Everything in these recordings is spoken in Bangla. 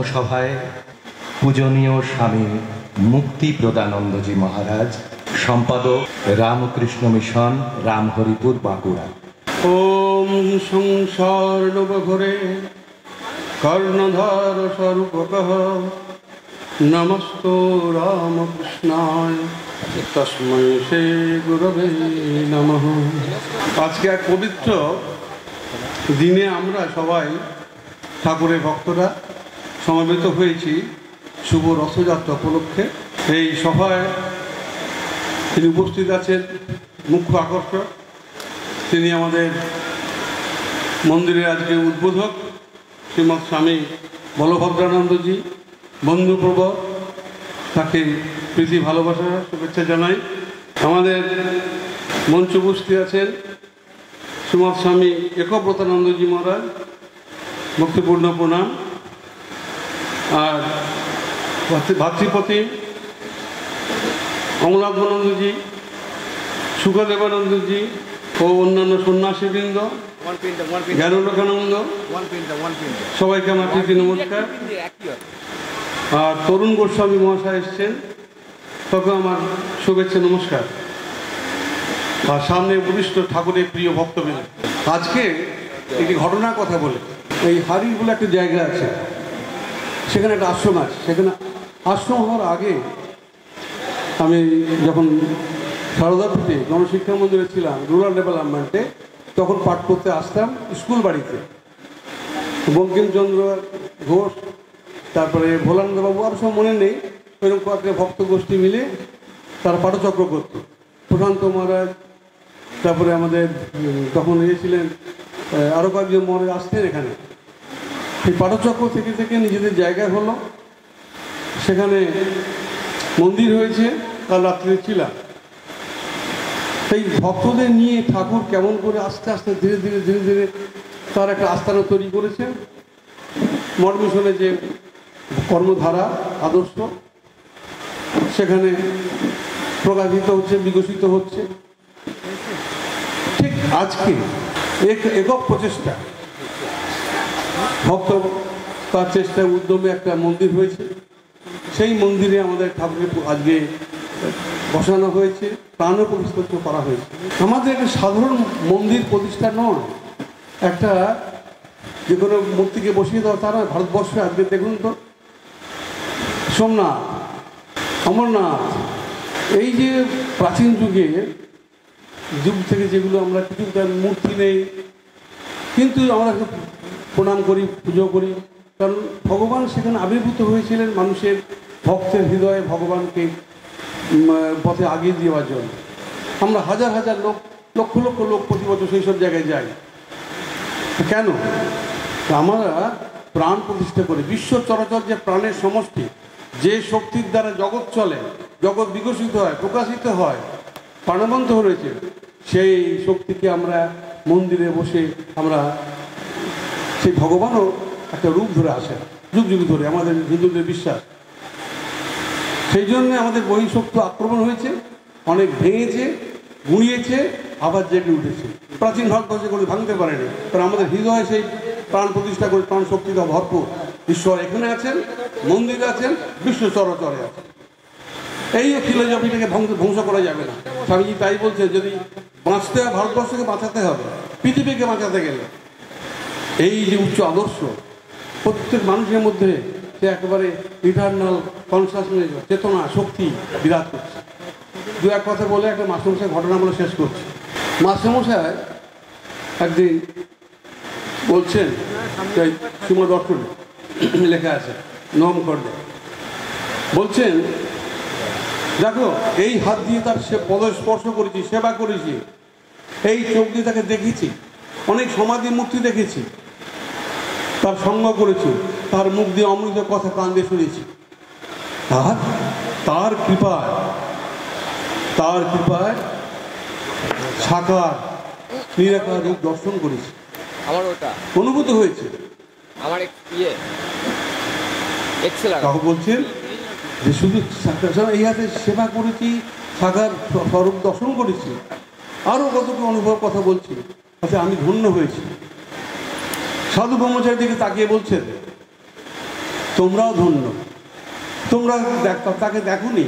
জন্মসভায় পূজনীয় স্বামী মুক্তি প্রদানন্দজি মহারাজ, সম্পাদক রামকৃষ্ণ মিশন, রামহরিপুর, বাঁকুড়া। ওম সংসার নবঘরে কর্ণধার স্বরূপকঃ নমস্তো রামকৃষ্ণায় তস্मै শ্রী গুরবে নমঃ। আজকে এক পবিত্র দিনে আমরা সবাই ঠাকুরের ভক্তরা সমবেত হয়েছি শুভ রথযাত্রা উপলক্ষে। এই সভায় তিনি উপস্থিত আছেন মুখ্য আকর্ষক, তিনি আমাদের মন্দিরের আজকে উদ্বোধক শ্রীমৎ স্বামী বলভদ্রানন্দজি বন্ধুপ্রবর, তাকে প্রীতি ভালোবাসা শুভেচ্ছা জানাই। আমাদের মঞ্চ উপস্থিত আছেন শ্রীমৎ স্বামী একব্রতানন্দজি মহারাজ, ভক্তিপূর্ণ প্রণাম। আর ভাতৃপতি অমলাত্মানন্দজি, সুখদেবানন্দজি ও অন্যান্য সন্ন্যাসীবৃন্দ, জ্ঞানলোকানন্দ, সবাইকে আমার প্রীতি নমস্কার। আর তরুণ গোস্বামী মহাশয় এসছেন, তখন আমার শুভেচ্ছা নমস্কার। আর সামনে উপবিষ্ট ঠাকুরের প্রিয় ভক্তবৃন্দ, আজকে একটি ঘটনার কথা বলে, এই হারির বলে একটা জায়গা আছে, সেখানে একটা আশ্রম আছে। সেখানে আশ্রম হওয়ার আগে আমি যখন সারদাপীঠে জনশিক্ষা মন্দিরে ছিলাম, রুরাল ডেভেলপমেন্টে, তখন পাঠ করতে আসতাম স্কুল বাড়িতে। বঙ্কিমচন্দ্র ঘোষ, তারপরে ভোলানন্দবাবু, আরও সব মনে নেই, এরকম কয়েকটা ভক্ত গোষ্ঠী মিলে তারা পাঠচক্র করত। প্রশান্ত মহারাজ, তারপরে আমাদের তখন এসেছিলেন আরও কয়েকজন মহারাজ আসতেন এখানে। এই পাঠচক্র থেকে থেকে নিজেদের জায়গা হলো, সেখানে মন্দির হয়েছে। কাল রাত্রে ছিলাম, সেই ভক্তদের নিয়ে ঠাকুর কেমন করে আস্তে আস্তে ধীরে ধীরে ধীরে ধীরে তার একটা আস্থানা তৈরি করেছেন। মঠ মিশনে যে কর্মধারা আদর্শ সেখানে প্রকাশিত হচ্ছে, বিকশিত হচ্ছে। ঠিক আজকে একক প্রচেষ্টা, ভক্ত তার চেষ্টায় উদ্যমে একটা মন্দির হয়েছে। সেই মন্দিরে আমাদের ঠাকুরের আজকে বসানো হয়েছে, প্রাণ প্রতিষ্ঠা করা হয়েছে। আমাদের একটা সাধারণ মন্দির প্রতিষ্ঠা নয়, একটা যে কোনো মূর্তিকে বসিয়ে দেওয়া তা নয়। ভারতবর্ষে আজকে দেখুন তো, সোমনাথ, অমরনাথ, এই যে প্রাচীন যুগ থেকে যেগুলো আমরা কিছু তার মূর্তি নেই, কিন্তু আমরা প্রণাম করি, পুজো করি, কারণ ভগবান সেখানে আবির্ভূত হয়েছিলেন মানুষের ভক্তের হৃদয়ে ভগবানকে পথে আগিয়ে দেওয়ার জন্য। আমরা হাজার হাজার লোক, লক্ষ লক্ষ লোক প্রতি বছর সেই সব জায়গায় যাই। কেন? আমরা প্রাণ প্রতিষ্ঠা করি। বিশ্ব চরাচর যে প্রাণের সমষ্টি, যে শক্তির দ্বারা জগৎ চলে, জগৎ বিকশিত হয়, প্রকাশিত হয়, প্রাণবন্ত রয়েছে, সেই শক্তিকে আমরা মন্দিরে বসে আমরা সেই ভগবানও একটা রূপ ধরে আসে যুগ যুগ ধরে, আমাদের হিন্দুদের বিশ্বাস। সেই জন্য আমাদের বহিঃশক্তি আক্রমণ হয়েছে, অনেক ভেঙেছে, গুঁড়িয়েছে, আবার জেগে উঠেছে। প্রাচীন ভারতবর্ষে করে ভাঙতে পারেনি, কারণ আমাদের হৃদয়ে সেই প্রাণ প্রতিষ্ঠা করে প্রাণ শক্তিটা ভরপুর। ঈশ্বর এখানে আছেন, মন্দিরে আছেন, বিশ্ব চরাচরে আছেন। এই ফিলোসফিটাকে ধ্বংস করা যাবে না। স্বামীজি তাই বলছে, যদি বাঁচতে হয়, ভারতবর্ষকে বাঁচাতে হবে, পৃথিবীকে বাঁচাতে গেলে এই যে উচ্চ আদর্শ প্রত্যেক মানুষের মধ্যে সে একেবারে ইটারনাল কনসাসনেস, চেতনা, শক্তি বিরাজ করছে। দু এক কথা বলে একটা মাস্টারমশাই ঘটনা বলে শেষ করছে। মাস্টারমশাই একদিন বলছেন, শ্রীমদ দর্শনে লেখা আছে, নম করবে, বলছেন, দেখো এই হাত দিয়ে তার পদ স্পর্শ করেছি, সেবা করেছি, এই চোখ দিয়ে তাকে দেখেছি, অনেক সমাধি মূর্তি দেখেছি, তার সঙ্গ করেছি, তার মুখ দিয়ে অমৃত কথা কান দিয়ে শুনেছি। তার কৃপায় সাকার নিরাকার রূপ দর্শন করেছি, আমার ওটা অনুভূত হয়েছে। আমার কাকু বলছেন যে শুধু এই হাতে সেবা করেছি, সাকার স্বরূপ দর্শন করেছি, আরও কতটুকু অনুভব কথা বলছি, আচ্ছা আমি ধন্য হয়েছি। সাধু ব্রহ্মচারীর দিকে তাকিয়ে বলছেন, তোমরাও ধন্য। তোমরা তাকে দেখোনি,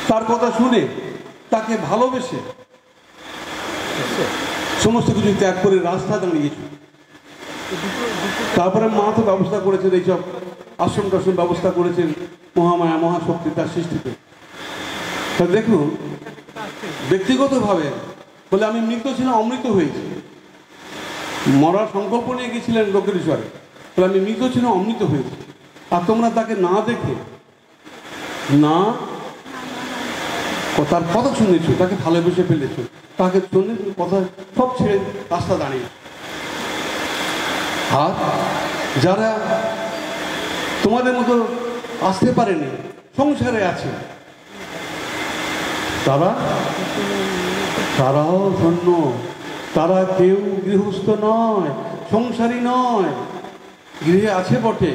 তার কথা শুনে তাকে ভালোবেসে সমস্ত কিছু ত্যাগ করে রাস্তা দাঁড়িয়েছ। তারপরে মা তো ব্যবস্থা করেছেন, এইসব আশ্রম টাশ্রম ব্যবস্থা করেছেন মহামায়া মহাশক্তি তার সৃষ্টিতে। তা দেখুন, ব্যক্তিগতভাবে বলে আমি মৃত ছিলাম, অমৃত হয়েছি। মরার সংকল্প নিয়ে গেছিলেন লোকেশ্বরে, বলে আমি মৃত ছিলাম, অমৃত হয়েছি। আর তোমরা তাকে না দেখে না তার কথা শুনেছো, তাকে ভালোবেসে ফেলেছো, তাকে শুনে কথা সব ছেড়ে রাস্তা দাঁড়িয়ে। আর যারা তোমাদের মতো আসতে পারেনি, সংসারে আছে, তারাও ধন্য। তারা কেউ গৃহস্থ নয়, সংসারী নয়, গৃহে আছে বটে,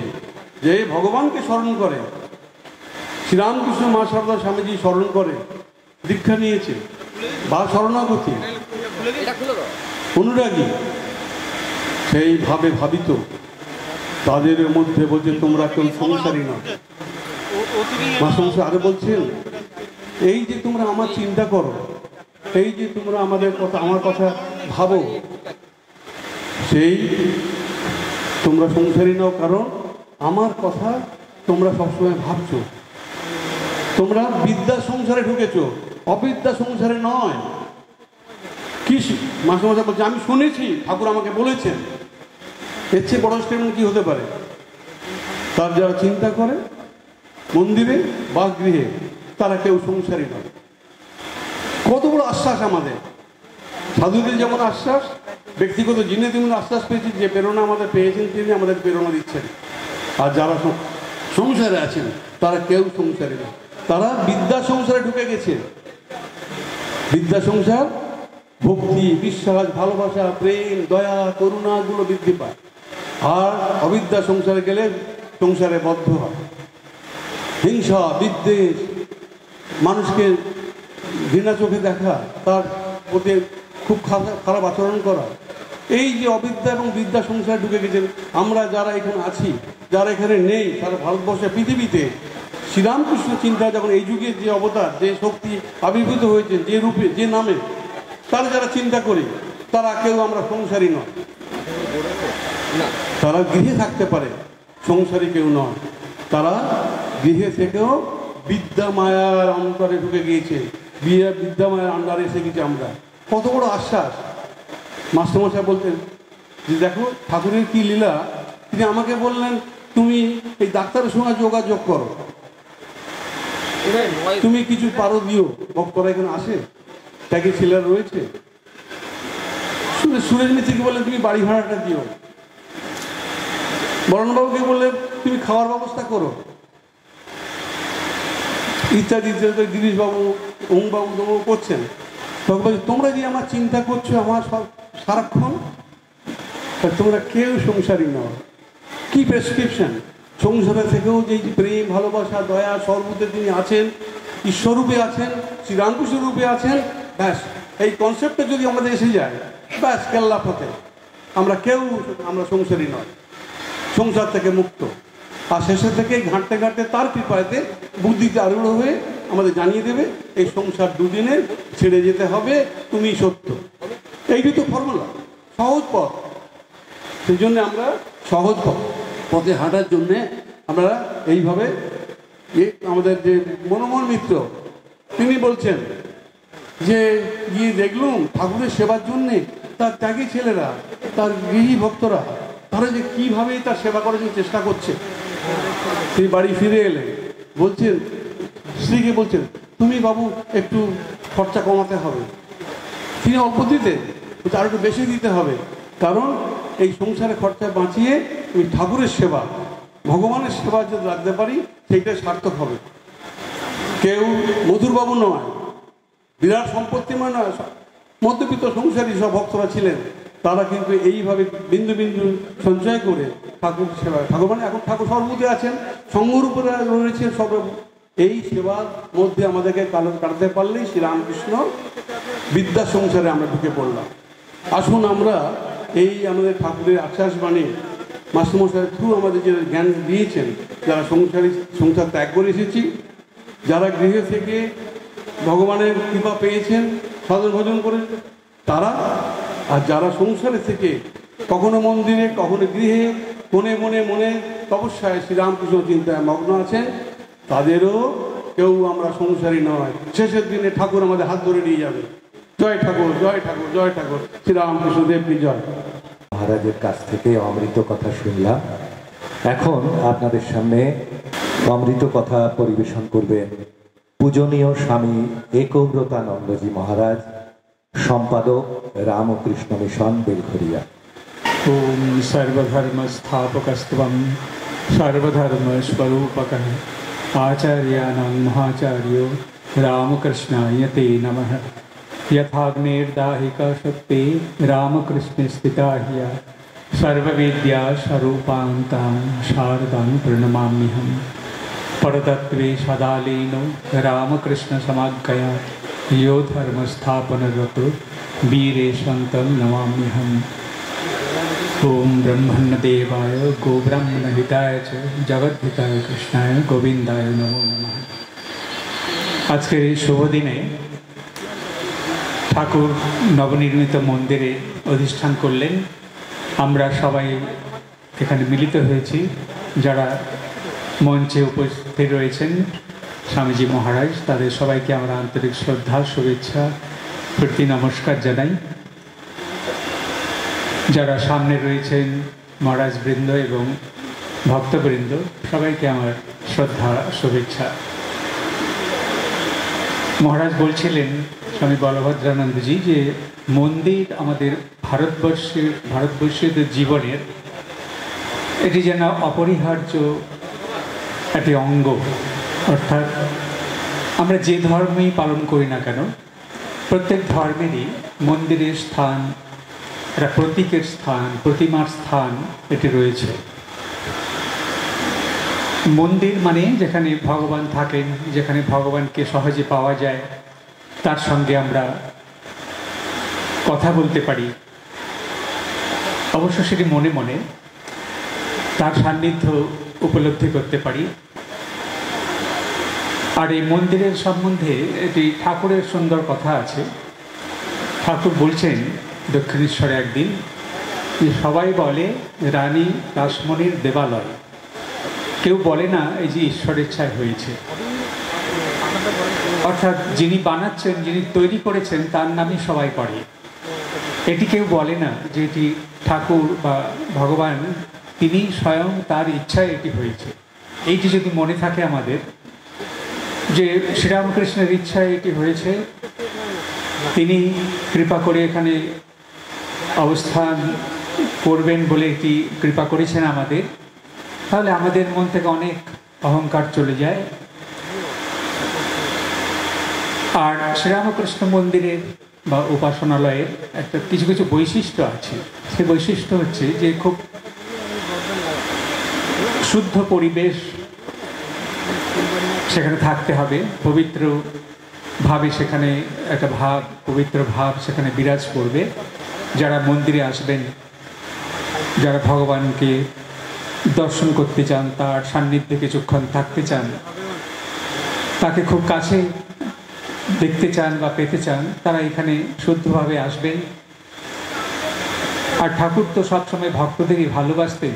যে ভগবানকে স্মরণ করে, শ্রীরামকৃষ্ণ মা শারদা স্বামীজি স্মরণ করে, দীক্ষা নিয়েছে বা শরণাগতি, অনুরাগী, সেইভাবে ভাবিত, তাদের মধ্যে বলছে তোমরা কেউ সংসারী নয়। মা সংসার আরো বলছেন, এই যে তোমরা আমার চিন্তা করো, এই যে তোমরা আমাদের কথা, আমার কথা ভাবো, সেই তোমরা সংসারী নও, কারণ আমার কথা তোমরা সবসময় ভাবছো। তোমরা বিদ্যা সংসারে ঢুকেছো, অবিদ্যা সংসারে নয়। কি মাসে মাসে বলছে, আমি শুনেছি, ঠাকুর আমাকে বলেছেন। এর চেয়ে বড় স্টেটমেন্ট কি হতে পারে? তার যারা চিন্তা করে মন্দিরে বা গৃহে, তারা কেউ সংসারী নয়। কত বড় আশ্বাস আমাদের! সাধুদের যেমন আশ্বাস, ব্যক্তিগত যিনি তেমন আশ্বাস পেয়েছি, যে প্রেরণা আমাদের পেয়েছেন তিনি আমাদের প্রেরণা দিচ্ছেন। আর যারা সংসারে আছেন তারা কেউ সংসারী নয়, তারা বিদ্যা সংসারে ঢুকে গেছে। বিদ্যা সংসার ভক্তি, বিশ্বাস, ভালোবাসা, প্রেম, দয়া, করুণাগুলো বৃদ্ধি পায়। আর অবিদ্যা সংসারে গেলে সংসারে বদ্ধ হয়, হিংসা, বিদ্বেষ, মানুষকে ঘৃণা চোখে দেখা, তার প্রতি খুব খারাপ আচরণ করা, এই যে অবিদ্যা এবং বিদ্যা সংসারে ঢুকে গেছেন। আমরা যারা এখানে আছি, যারা এখানে নেই, তারা ভারতবর্ষে পৃথিবীতে শ্রীরামকৃষ্ণ চিন্তা যখন এই যুগের যে অবতার, যে শক্তি আবির্ভূত হয়েছে, যে রূপে, যে নামে, তারা যারা চিন্তা করি, তারা কেউ আমরা সংসারী নয়। তারা গৃহে থাকতে পারে, সংসারী কেউ নয়। তারা গৃহে থেকেও বিদ্যা মায়ার অন্তরে ঢুকে গিয়েছে, বিদ্যা মায়ার আন্ডারে এসে গেছি আমরা। কত বড় আশ্বাস! মাস্টারমশাই বলতেন যে দেখো ঠাকুরের কি লীলা, তিনি আমাকে বললেন তুমি এই ডাক্তারের সঙ্গে যোগাযোগ করো, তুমি কিছু পারো দিও, ভক্তরা এখানে আসে, তাকে ছেলেরা রয়েছে। সুরেশ মিত্রকে বললেন তুমি বাড়ি ভাড়াটা দিও, বরণবাবুকে বললেন তুমি খাওয়ার ব্যবস্থা করো, ইত্যাদি ইত্যাদি। গিরিশবাবু, ওমবাবু তবু করছেন। তখন তোমরা যে আমার চিন্তা করছো আমার সারাক্ষণ, তোমরা কেউ সংসারী নয়। কি প্রেসক্রিপশন! সংসারে থেকেও যে প্রেম, ভালোবাসা, দয়া, সর্বতে তিনি আছেন, ঈশ্বররূপে আছেন, শ্রীরামকৃষ্ণ রূপে আছেন, ব্যাস এই কনসেপ্টে যদি আমাদের এসে যায়, ব্যাস কেল্লা ফতে, আমরা সংসারী নয়, সংসার থেকে মুক্ত। আর শেষের থেকে ঘাঁটতে ঘাঁটতে তার কৃপাতে বুদ্ধিতে আরূঢ় হয়ে আমাদের জানিয়ে দেবে এই সংসার দুদিনে ছেড়ে যেতে হবে, তুমি সত্য। এইটি তো ফর্মুলা, সহজ পথ। সেই জন্য আমরা সহজ পথে হাঁটার জন্যে আমরা এইভাবে আমাদের যে মনোমল মিত্র তিনি বলছেন যে গিয়ে দেখলুম ঠাকুরের সেবার জন্যে তার ত্যাগী ছেলেরা, তার গৃহী ভক্তরা, তারা যে কীভাবে তার সেবা করার জন্য চেষ্টা করছে। তিনি বাড়ি ফিরে এলেন, বলছেন স্ত্রীকে বলছেন তুমি বাবু একটু খরচা কমাতে হবে। তিনি অল্প দিতেন, আর একটু বেশি দিতে হবে, কারণ এই সংসারে খরচা বাঁচিয়ে আমি ঠাকুরের সেবা, ভগবানের সেবা যদি রাখতে পারি সেইটা সার্থক হবে। কেউ মধুরবাবু নয়, বিরাট সম্পত্তিমান নয়, মধ্যবিত্ত সংসারী সব ভক্তরা ছিলেন, তারা কিন্তু এইভাবে বিন্দু বিন্দু সঞ্চয় করে ঠাকুর সেবা, ঠাকুর এখন ঠাকুর সর্বতে আছেন, সঙ্গরূপে রয়েছেন সব। এই সেবার মধ্যে আমাদেরকে কাটাতে পারলেই শ্রীরামকৃষ্ণ বিদ্যা সংসারে আমরা ঢুকে পড়লাম। আসুন আমরা এই আমাদের ঠাকুরের আশ্বাস বাণী মাস্টারমশাইয়ের থ্রু আমাদের যে জ্ঞান দিয়েছেন, যারা সংসার ত্যাগ করে এসেছি, যারা গৃহে থেকে ভগবানের কৃপা পেয়েছেন সাধন ভজন করে তারা, আর যারা সংসারে থেকে কখনো মন্দিরে কখনো গৃহে কোণে মনে তপস্যায় শ্রীরামকৃষ্ণ চিন্তায় মগ্ন আছেন, তাদেরও কেউ আমরা সংসারী নয়। শেষের দিনে ঠাকুর আমাদের হাত ধরে নিয়ে যাবে। জয় ঠাকুর, জয় ঠাকুর, জয় ঠাকুর, শ্রীরামকৃষ্ণ দেব কি জয়। মহারাজের কাছ থেকে অমৃত কথা শুনলাম। এখন আপনাদের সামনে অমৃত কথা পরিবেশন করবেন পূজনীয় স্বামী একব্রতানন্দজি মহারাজ, সম্পাদক রামকৃষ্ণ মিশন বেলঘরিয়া। ओम सर्वधर्म स्थापकस्त्वं सर्वधर्म स्वरूपकः आचार्याणां महाचार्यो रामकृष्णाय ते नमः। यथाग्नेर्दाहिका शक्ति रामकृष्णे स्थिता ह्य सर्वविद्या स्वरूपान्तां शारदां प्रणमाम्यहं। परतत्वे सदा लीनो रामकृष्ण समाज्ञया यो धर्म स्थापनरतो वीरे सन्तं नमाम्यहम्। ओम ब्रह्मण्यदेवाय गोब्राह्मणहिताय च जगद्धिताय कृष्णाय गोविंदाय नमो नमः। আজকের এই শুভ দিনে ঠাকুর নবনির্মিত মন্দিরে অধিষ্ঠান করলেন। আমরা সবাই এখানে মিলিত হয়েছি, যারা মঞ্চে উপস্থিত রয়েছেন স্বামীজি মহারাজ, তাদের সবাইকে আমরা আন্তরিক শ্রদ্ধা, শুভেচ্ছা, প্রীতি নমস্কার জানাই। যারা সামনে রয়েছেন মহারাজবৃন্দ এবং ভক্তবৃন্দ, সবাইকে আমার শ্রদ্ধা, শুভেচ্ছা। মহারাজ বলছিলেন স্বামী বলভদ্রানন্দজি যে মন্দির আমাদের ভারতবর্ষের জীবনের এটি যেন অপরিহার্য একটি অঙ্গ। অর্থাৎ আমরা যে ধর্মেই পালন করি না কেন, প্রত্যেক ধর্মেরই মন্দিরের স্থান, একটা প্রতীকের স্থান, প্রতিমার স্থান এটি রয়েছে। মন্দির মানে যেখানে ভগবান থাকেন, যেখানে ভগবানকে সহজে পাওয়া যায়, তার সঙ্গে আমরা কথা বলতে পারি, অবশ্য সেটি মনে মনে তার সান্নিধ্য উপলব্ধি করতে পারি। আর এই মন্দিরের সম্বন্ধে এটি ঠাকুরের সুন্দর কথা আছে। ঠাকুর বলছেন দক্ষিণেশ্বরে একদিন যে সবাই বলে রানী রাসমণির দেবালয়, কেউ বলে না এই যে ঈশ্বরের ইচ্ছায় হয়েছে। অর্থাৎ যিনি বানাচ্ছেন, যিনি তৈরি করেছেন, তার নামই সবাই করে। এটি কেউ বলে না যে এটি ঠাকুর বা ভগবান, তিনি স্বয়ং তার ইচ্ছায় এটি হয়েছে। এইটি যদি মনে থাকে আমাদের যে শ্রীরামকৃষ্ণের ইচ্ছায় এটি হয়েছে, তিনি কৃপা করে এখানে অবস্থান করবেন বলে এটি কৃপা করেছেন আমাদের, তাহলে আমাদের মন থেকে অনেক অহংকার চলে যায়। আর শ্রীরামকৃষ্ণ মন্দিরের বা উপাসনালয়ের একটা কিছু কিছু বৈশিষ্ট্য আছে। সেই বৈশিষ্ট্য হচ্ছে যে খুব শুদ্ধ পরিবেশ সেখানে থাকতে হবে, পবিত্রভাবে সেখানে একটা পবিত্র ভাব সেখানে বিরাজ করবে। যারা মন্দিরে আসবেন, যারা ভগবানকে দর্শন করতে চান, তার সান্নিধ্যে কিছুক্ষণ থাকতে চান, তাকে খুব কাছে দেখতে চান বা পেতে চান, তারা এখানে শুদ্ধভাবে আসবেন। আর ঠাকুর তো সবসময় ভক্তদেরই ভালোবাসতেন।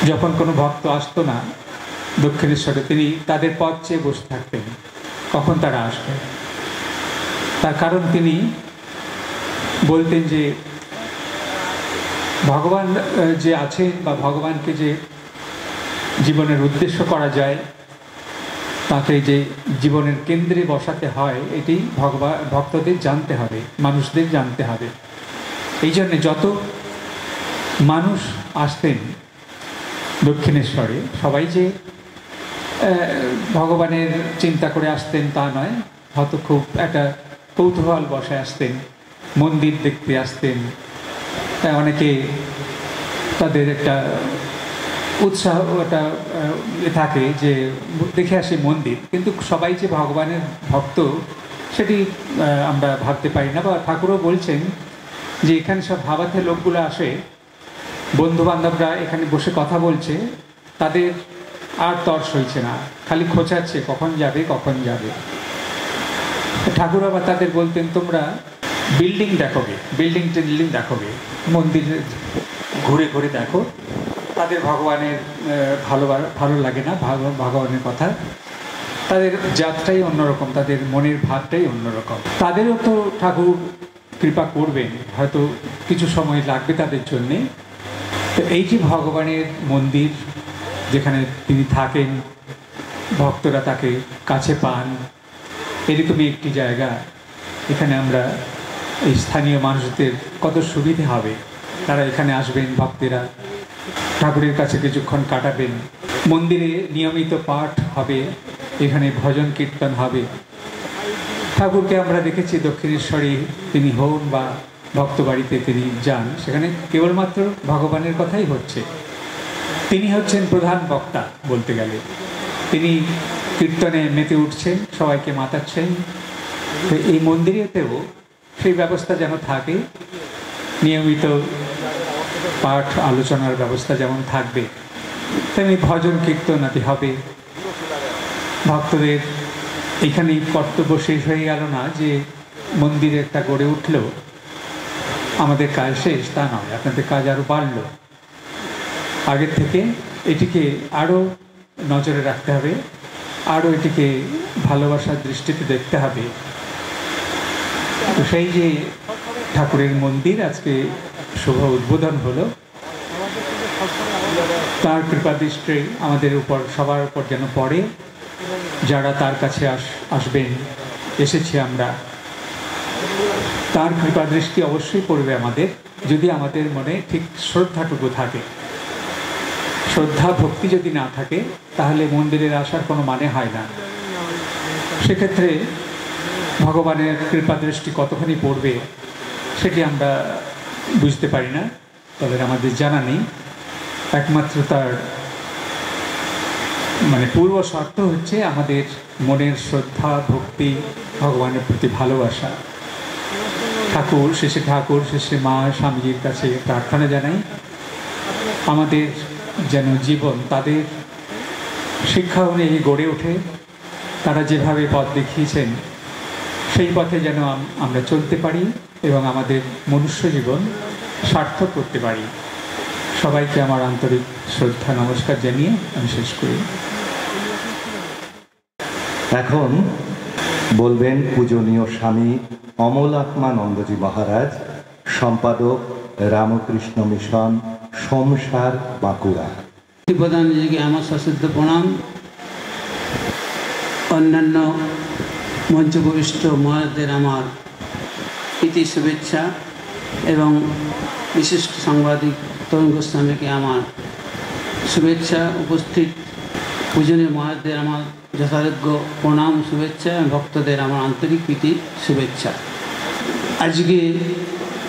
যখন কোনো ভক্ত আসতো না দক্ষিণেশ্বরে, তিনি তাদের পথ চেয়ে বসে থাকতেন কখন তারা আসবে। তার কারণ তিনি বলতেন যে ভগবান যে আছেন বা ভগবানকে যে জীবনের উদ্দেশ্য করা যায়, তাকে যে জীবনের কেন্দ্রে বসাতে হয়, এটি ভক্তদের জানতে হবে, মানুষদের জানতে হবে। এই জন্যে যত মানুষ আসতেন দক্ষিণেশ্বরে, সবাই যে ভগবানের চিন্তা করে আসতেন তা নয়, হয়তো খুব একটা কৌতূহল বসে আসতেন, মন্দির দেখতে আসতেন। অনেকে তাদের একটা উৎসাহ একটা থাকে যে দেখে আসে মন্দির, কিন্তু সবাই যে ভগবানের ভক্ত সেটি আমরা ভাবতে পারি না। বা ঠাকুরও বলছেন যে এখানে সব হাওয়াতে লোকগুলো আসে, বন্ধু বান্ধবরা এখানে বসে কথা বলছে, তাদের আর তর সইছে না, খালি খোঁচাচ্ছে কখন যাবে কখন যাবে। ঠাকুর বাবা তাদের বলতেন, তোমরা বিল্ডিং দেখোগে, বিল্ডিং টিল্ডিং দেখোগে, মন্দির ঘুরে ঘুরে দেখো। তাদের ভগবানের ভালো লাগে না ভগবানের কথা, তাদের যাত্রাই অন্যরকম, তাদের মনের ভাবটাই অন্যরকম। তাদেরও তো ঠাকুর কৃপা করবেন, হয়তো কিছু সময় লাগবে তাদের জন্যে। তো এই যে ভগবানের মন্দির যেখানে তিনি থাকেন, ভক্তরা তাকে কাছে পান, এরকমই একটি জায়গা। এখানে আমরা এই স্থানীয় মানুষদের কত সুবিধে হবে, তারা এখানে আসবেন, ভক্তেরা ঠাকুরের কাছে কিছুক্ষণ কাটাবেন। মন্দিরে নিয়মিত পাঠ হবে, এখানে ভজন কীর্তন হবে। ঠাকুরকে আমরা দেখেছি দক্ষিণেশ্বরে তিনি হন বা ভক্তবাড়িতে তিনি যান, সেখানে কেবলমাত্র ভগবানের কথাই হচ্ছে। তিনি হচ্ছেন প্রধান বক্তা বলতে গেলে। তিনি কীর্তনে মেতে উঠছেন, সবাইকে মাতাচ্ছেন। তো এই মন্দিরেতেও সেই ব্যবস্থা যেন থাকে, নিয়মিত পাঠ আলোচনার ব্যবস্থা যেমন থাকবে, তেমনি ভজন কীর্তন আদি হবে। ভক্তদের এখানেই কর্তব্য শেষ হয়ে গেল না যে মন্দিরে একটা গড়ে উঠলো, আমাদের কাজ শেষ তা নয়, আপনাদের কাজ আরও বাড়ল। আগের থেকে এটিকে আরও নজরে রাখতে হবে, আরও এটিকে ভালোবাসার দৃষ্টিতে দেখতে হবে। তো সেই যে ঠাকুরের মন্দির আজকে শুভ উদ্বোধন হলো, তার কৃপা দৃষ্টি আমাদের উপর, সবার উপর যেন পড়ে। যারা তার কাছে আসবেন, এসেছি আমরা, তার কৃপা দৃষ্টি অবশ্যই পড়বে আমাদের, যদি আমাদের মনে ঠিক শ্রদ্ধাটুকু থাকে। শ্রদ্ধা ভক্তি যদি না থাকে তাহলে মন্দিরের আসার কোনো মানে হয় না। সেক্ষেত্রে ভগবানের কৃপা দৃষ্টি কতখানি পড়বে সেটি আমরা বুঝতে পারি না, তবে আমাদের জানা নেই। একমাত্র তার পূর্ব শর্ত হচ্ছে আমাদের মনের শ্রদ্ধা ভক্তি, ভগবানের প্রতি ভালোবাসা। ঠাকুর শেষে মা স্বামীজির কাছে প্রার্থনা জানাই, আমাদের যেন জীবন তাদের শিক্ষা অনুযায়ী গড়ে ওঠে, তারা যেভাবে পথ দেখিয়েছেন সেই পথে যেন আমরা চলতে পারি এবং আমাদের মনুষ্য জীবন সার্থক করতে পারি। সবাইকে আমার আন্তরিক শ্রদ্ধা নমস্কার জানিয়ে আমি শেষ করি। এখন বলবেন পূজনীয় স্বামী অমলাত্মানন্দজি মহারাজ, সম্পাদক রামকৃষ্ণ মিশন, সোমসার, বাঁকুড়া। প্রধানজিকে আমার সশ্রদ্ধ প্রণাম। অন্যান্য মঞ্চভূমিষ্ঠ মহারাজদের আমার প্রীতি শুভেচ্ছা এবং বিশিষ্ট সাংবাদিক তরুণ গোস্বামীকে আমার শুভেচ্ছা। উপস্থিত পূজনীয় মহারাজদের আমার যথাযোগ্য প্রণাম শুভেচ্ছা এবং ভক্তদের আমার আন্তরিক প্রীতি শুভেচ্ছা। আজকে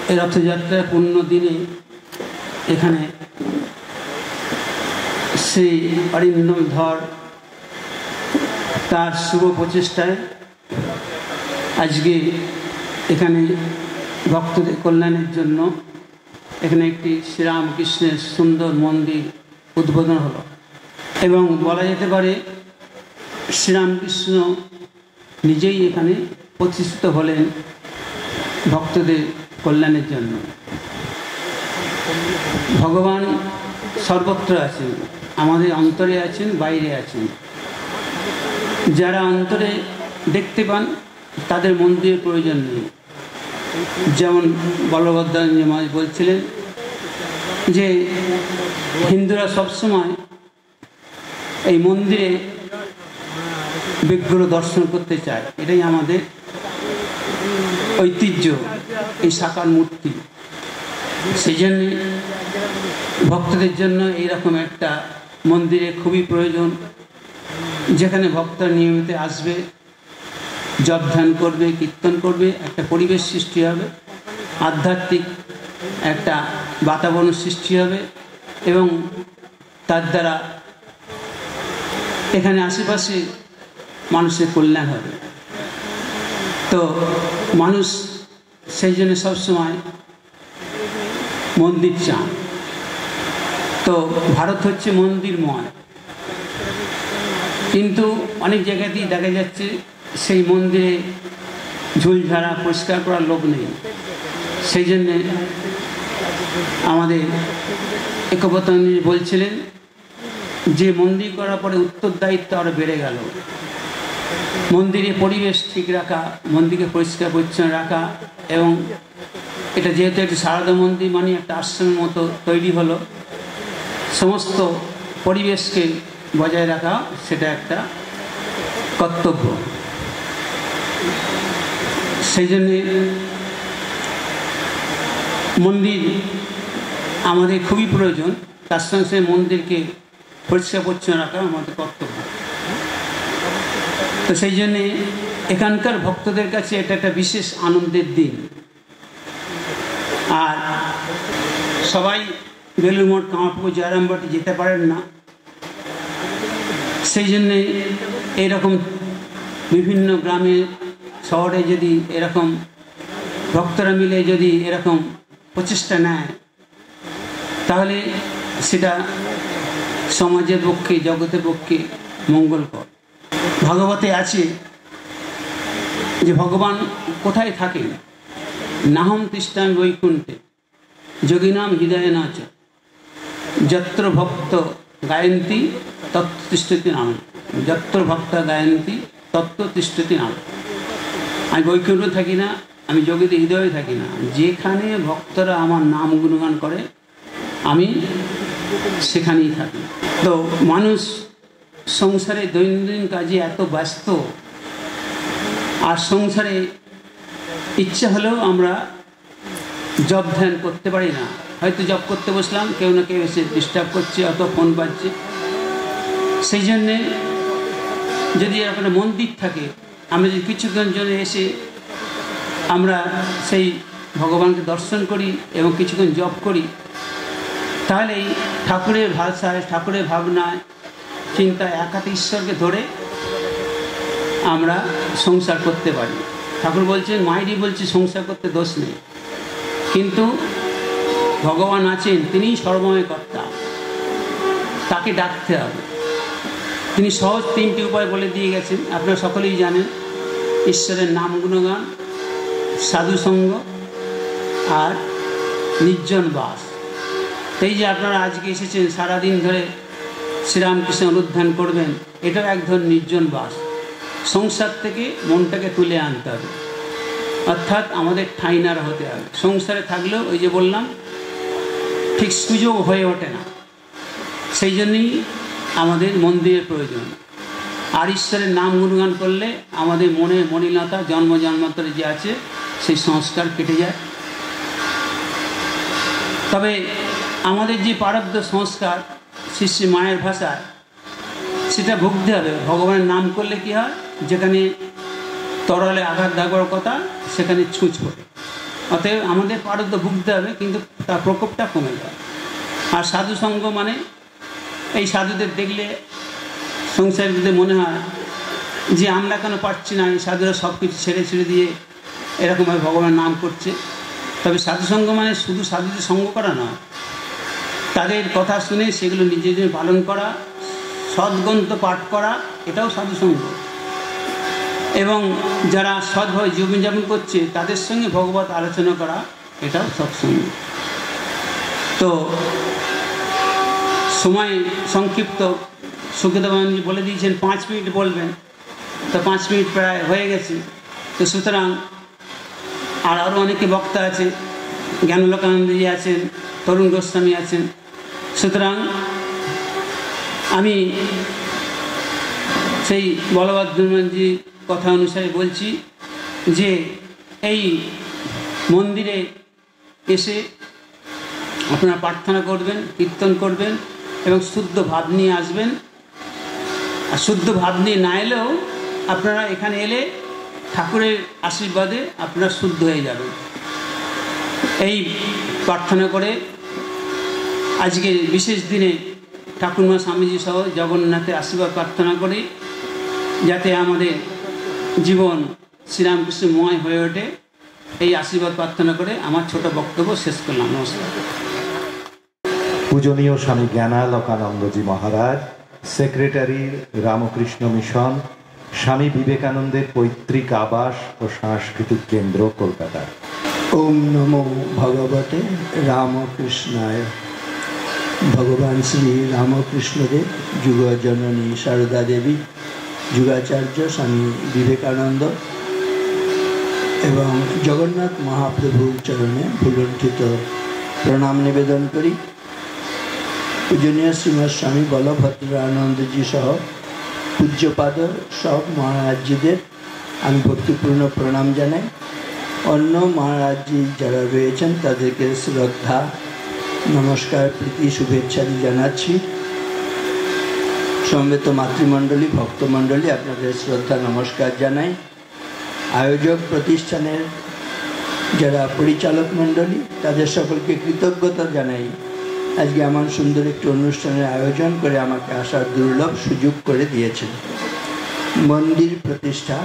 এই রথযাত্রার পূর্ণ দিনে এখানে শ্রী অরিন্দম ধর তার শুভ প্রচেষ্টায় আজকে এখানে ভক্তদের কল্যাণের জন্য এখানে একটি শ্রীরামকৃষ্ণের সুন্দর মন্দির উদ্বোধন হলো এবং বলা যেতে পারে শ্রীরামকৃষ্ণ নিজেই এখানে প্রতিষ্ঠিত হলেন ভক্তদের কল্যাণের জন্য। ভগবান সর্বত্র আছেন, আমাদের অন্তরে আছেন, বাইরে আছেন। যারা অন্তরে দেখতে পান তাদের মন্দিরের প্রয়োজন নেই। যেমন বলভদ্রানন্দ মহারাজ বলছিলেন যে হিন্দুরা সবসময় এই মন্দিরে বিগ্রহ দর্শন করতে চায়, এটাই আমাদের ঐতিহ্য, এই সাকার মূর্তি। সেই জন্যে ভক্তদের জন্য এইরকম একটা মন্দিরে খুবই প্রয়োজন, যেখানে ভক্তরা নিয়মিত আসবে, জপ ধ্যান করবে, কীর্তন করবে, একটা পরিবেশ সৃষ্টি হবে, আধ্যাত্মিক একটা বাতাবরণ সৃষ্টি হবে এবং তার দ্বারা এখানে আশেপাশে মানুষের কল্যাণ হবে। তো মানুষ সেই জন্য সবসময় মন্দির চান। তো ভারত হচ্ছে মন্দিরময়, কিন্তু অনেক জায়গাতেই দেখা যাচ্ছে সেই মন্দিরে ঝুলঝাড়া পরিষ্কার করার লোক নেই। সেই জন্যে আমাদের একবর্তমানে বলছিলেন যে মন্দির করার পরে উত্তরদায়িত্ব আরও বেড়ে গেল। মন্দিরে পরিবেশ ঠিক রাখা, মন্দিরকে পরিষ্কার পরিচ্ছন্ন রাখা, এবং এটা যেহেতু একটি সারদা মন্দির মানে একটা আশ্রমের মতো তৈরি হলো, সমস্ত পরিবেশকে বজায় রাখা সেটা একটা কর্তব্য। সেই জন্যে মন্দির আমাদের খুবই প্রয়োজন, তার সঙ্গে মন্দিরকে পরিষ্কার পরিচ্ছন্ন রাখা আমাদের কর্তব্য। তো সেই জন্যে এখানকার ভক্তদের কাছে এটা একটা বিশেষ আনন্দের দিন। আর সবাই বেলুড় মঠ, কামারপুকুর, জয়রামবাটি যেতে পারেন না, সেই জন্যে এরকম বিভিন্ন গ্রামে শহরে যদি এরকম ভক্তরা মিলে যদি এরকম প্রচেষ্টা নেয়, তাহলে সেটা সমাজের পক্ষে, জগতের পক্ষে মঙ্গলকর। ভাগবতে আছে যে ভগবান কোথায় থাকেন? নাহম তিষ্ঠান বৈকুণ্ঠে যোগিনাম হৃদয়ে নাচ যত্র ভক্ত গায়ন্তি তত্ত্ব তিষ্ঠতি নাম। যত্র ভক্ত গায়ন্তি তত্ত্ব তিষ্ঠতি নাম। আমি বৈকুণ্ঠ থাকি না, আমি যোগীদের হৃদয়ে থাকি না, যেখানে ভক্তরা আমার নাম গুণগান করে আমি সেখানেই থাকি। তো মানুষ সংসারে দৈনন্দিন কাজে এত ব্যস্ত, আর সংসারে ইচ্ছা হলেও আমরা জব ধ্যান করতে পারি না। হয়তো জব করতে বসলাম, কেউ না কেউ এসে ডিস্টার্ব করছে, অত ফোন বাজছে। সেই জন্যে যদি এরকম মন্দির থাকে, আমরা যদি কিছুক্ষণ জন্য এসে আমরা সেই ভগবানকে দর্শন করি এবং কিছুক্ষণ জপ করি, তাহলে এই ঠাকুরের ভাষায়, ঠাকুরের ভাবনায়, চিন্তায় একাতে ঈশ্বরকে ধরে আমরা সংসার করতে পারি। ঠাকুর বলছেন, মায়েরই বলছে সংসার করতে দোষ নেই, কিন্তু ভগবান আছেন, তিনিই সর্বময় কর্তা, তাকে ডাকতে হবে। তিনি সহজ 3টি উপায় বলে দিয়ে গেছেন, আপনারা সকলেই জানেন। ঈশ্বরের নাম গুণগান, সাধুসঙ্গ আর নির্জন বাস। এই যে আপনারা আজকে এসেছেন, সারাদিন ধরে শ্রীরামকৃষ্ণ অনুধ্যান করবেন, এটাও এক ধরনের নির্জন বাস। সংসার থেকে মনটাকে তুলে আনতে হবে, অর্থাৎ আমাদের ঠাইনার হতে হবে। সংসারে থাকলেও ওই যে বললাম ঠিক সুযোগ হয়ে ওঠে না, সেই জন্যই আমাদের মন্দিরের প্রয়োজন। আর ঈশ্বরের নাম গুণগান করলে আমাদের মনে মলিনতা জন্ম জন্মান্তরে যে আছে সেই সংস্কার কেটে যায়। তবে আমাদের যে প্রারব্ধ সংস্কার শ্রী মায়ের ভাষায়, সেটা ভুগতে হবে। ভগবানের নাম করলে কি হয়, যেখানে তরলে আঘাত লাগবার কথা সেখানে ছুঁচ পড়ে। অতএব আমাদের প্রারব্ধ ভুগতে হবে, কিন্তু তার প্রকোপটা কমে যায়। আর সাধুসঙ্গ মানে এই সাধুদের দেখলে সংসারের মধ্যে মনে হয় যে আমরা কেন পারছি না, এই সাধুরা সব কিছু ছেড়ে ছেড়ে দিয়ে এরকমভাবে ভগবানের নাম করছে। তবে সাধুসঙ্গ মানে শুধু সাধুদের সঙ্গ করা নয়, তাদের কথা শুনে সেগুলো নিজেদের পালন করা, সদ্গ্রন্থ পাঠ করা, এটাও সাধুসঙ্গ। এবং যারা সৎভাবে জীবনযাপন করছে তাদের সঙ্গে ভগবত আলোচনা করা, এটাও সৎসঙ্গ। তো সময় সংক্ষিপ্ত, সুখদেবানন্দজি বলে দিয়েছেন 5 মিনিট বলবেন, তো 5 মিনিট প্রায় হয়ে গেছে। তো সুতরাং আরও অনেকে বক্তা আছে, জ্ঞানলোকানন্দজি আছেন, তরুণ গোস্বামী আছেন। সুতরাং আমি সেই বলভদ্রজির কথা অনুসারে বলছি যে এই মন্দিরে এসে আপনারা প্রার্থনা করবেন, কীর্তন করবেন এবং শুদ্ধ ভাব নিয়ে আসবেন। আর শুদ্ধ ভাব নিয়ে না এলেও আপনারা এখানে এলে ঠাকুরের আশীর্বাদে আপনারা শুদ্ধ হয়ে যাবেন। এই প্রার্থনা করে আজকের বিশেষ দিনে ঠাকুরমা স্বামীজি সহ জগন্নাথের আশীর্বাদ প্রার্থনা করি, যাতে আমাদের জীবন শ্রীরামকৃষ্ণময় হয়ে ওঠে। এই আশীর্বাদ প্রার্থনা করে আমার ছোট বক্তব্য শেষ করলাম। নমস্কার। পূজনীয় স্বামী জ্ঞানালোকানন্দজি মহারাজ, সেক্রেটারি রামকৃষ্ণ মিশন, স্বামী বিবেকানন্দের পৈতৃক আবাস ও সাংস্কৃতিক কেন্দ্র, কলকাতা। ওম নমো ভগবতে রামকৃষ্ণায়। ভগবান শ্রী রামকৃষ্ণদেব, যুগজননী সারদা দেবী, যুগাচার্য স্বামী বিবেকানন্দ এবং জগন্নাথ মহাপ্রভুর চরণে ভুলুণ্ঠিত প্রণাম নিবেদন করি। পূজনীয় শ্রীমৎ স্বামী বলভদ্রানন্দজি সহ পূজ্যপাদ সব মহারাজজিদের আমি ভক্তিপূর্ণ প্রণাম জানাই। অন্য মহারাজজি যারা রয়েছেন তাদেরকে শ্রদ্ধা, নমস্কার, প্রীতি, শুভেচ্ছা জানাচ্ছি। সমবেত মাতৃমণ্ডলী, ভক্তমণ্ডলী, আপনাদের শ্রদ্ধা নমস্কার জানাই। আয়োজক প্রতিষ্ঠানের যারা পরিচালক মণ্ডলী, তাদের সকলকে কৃতজ্ঞতা জানাই। আজকে এমন সুন্দর একটি অনুষ্ঠানের আয়োজন করে আমাকে আসার দুর্লভ সুযোগ করে দিয়েছেন। মন্দির প্রতিষ্ঠা,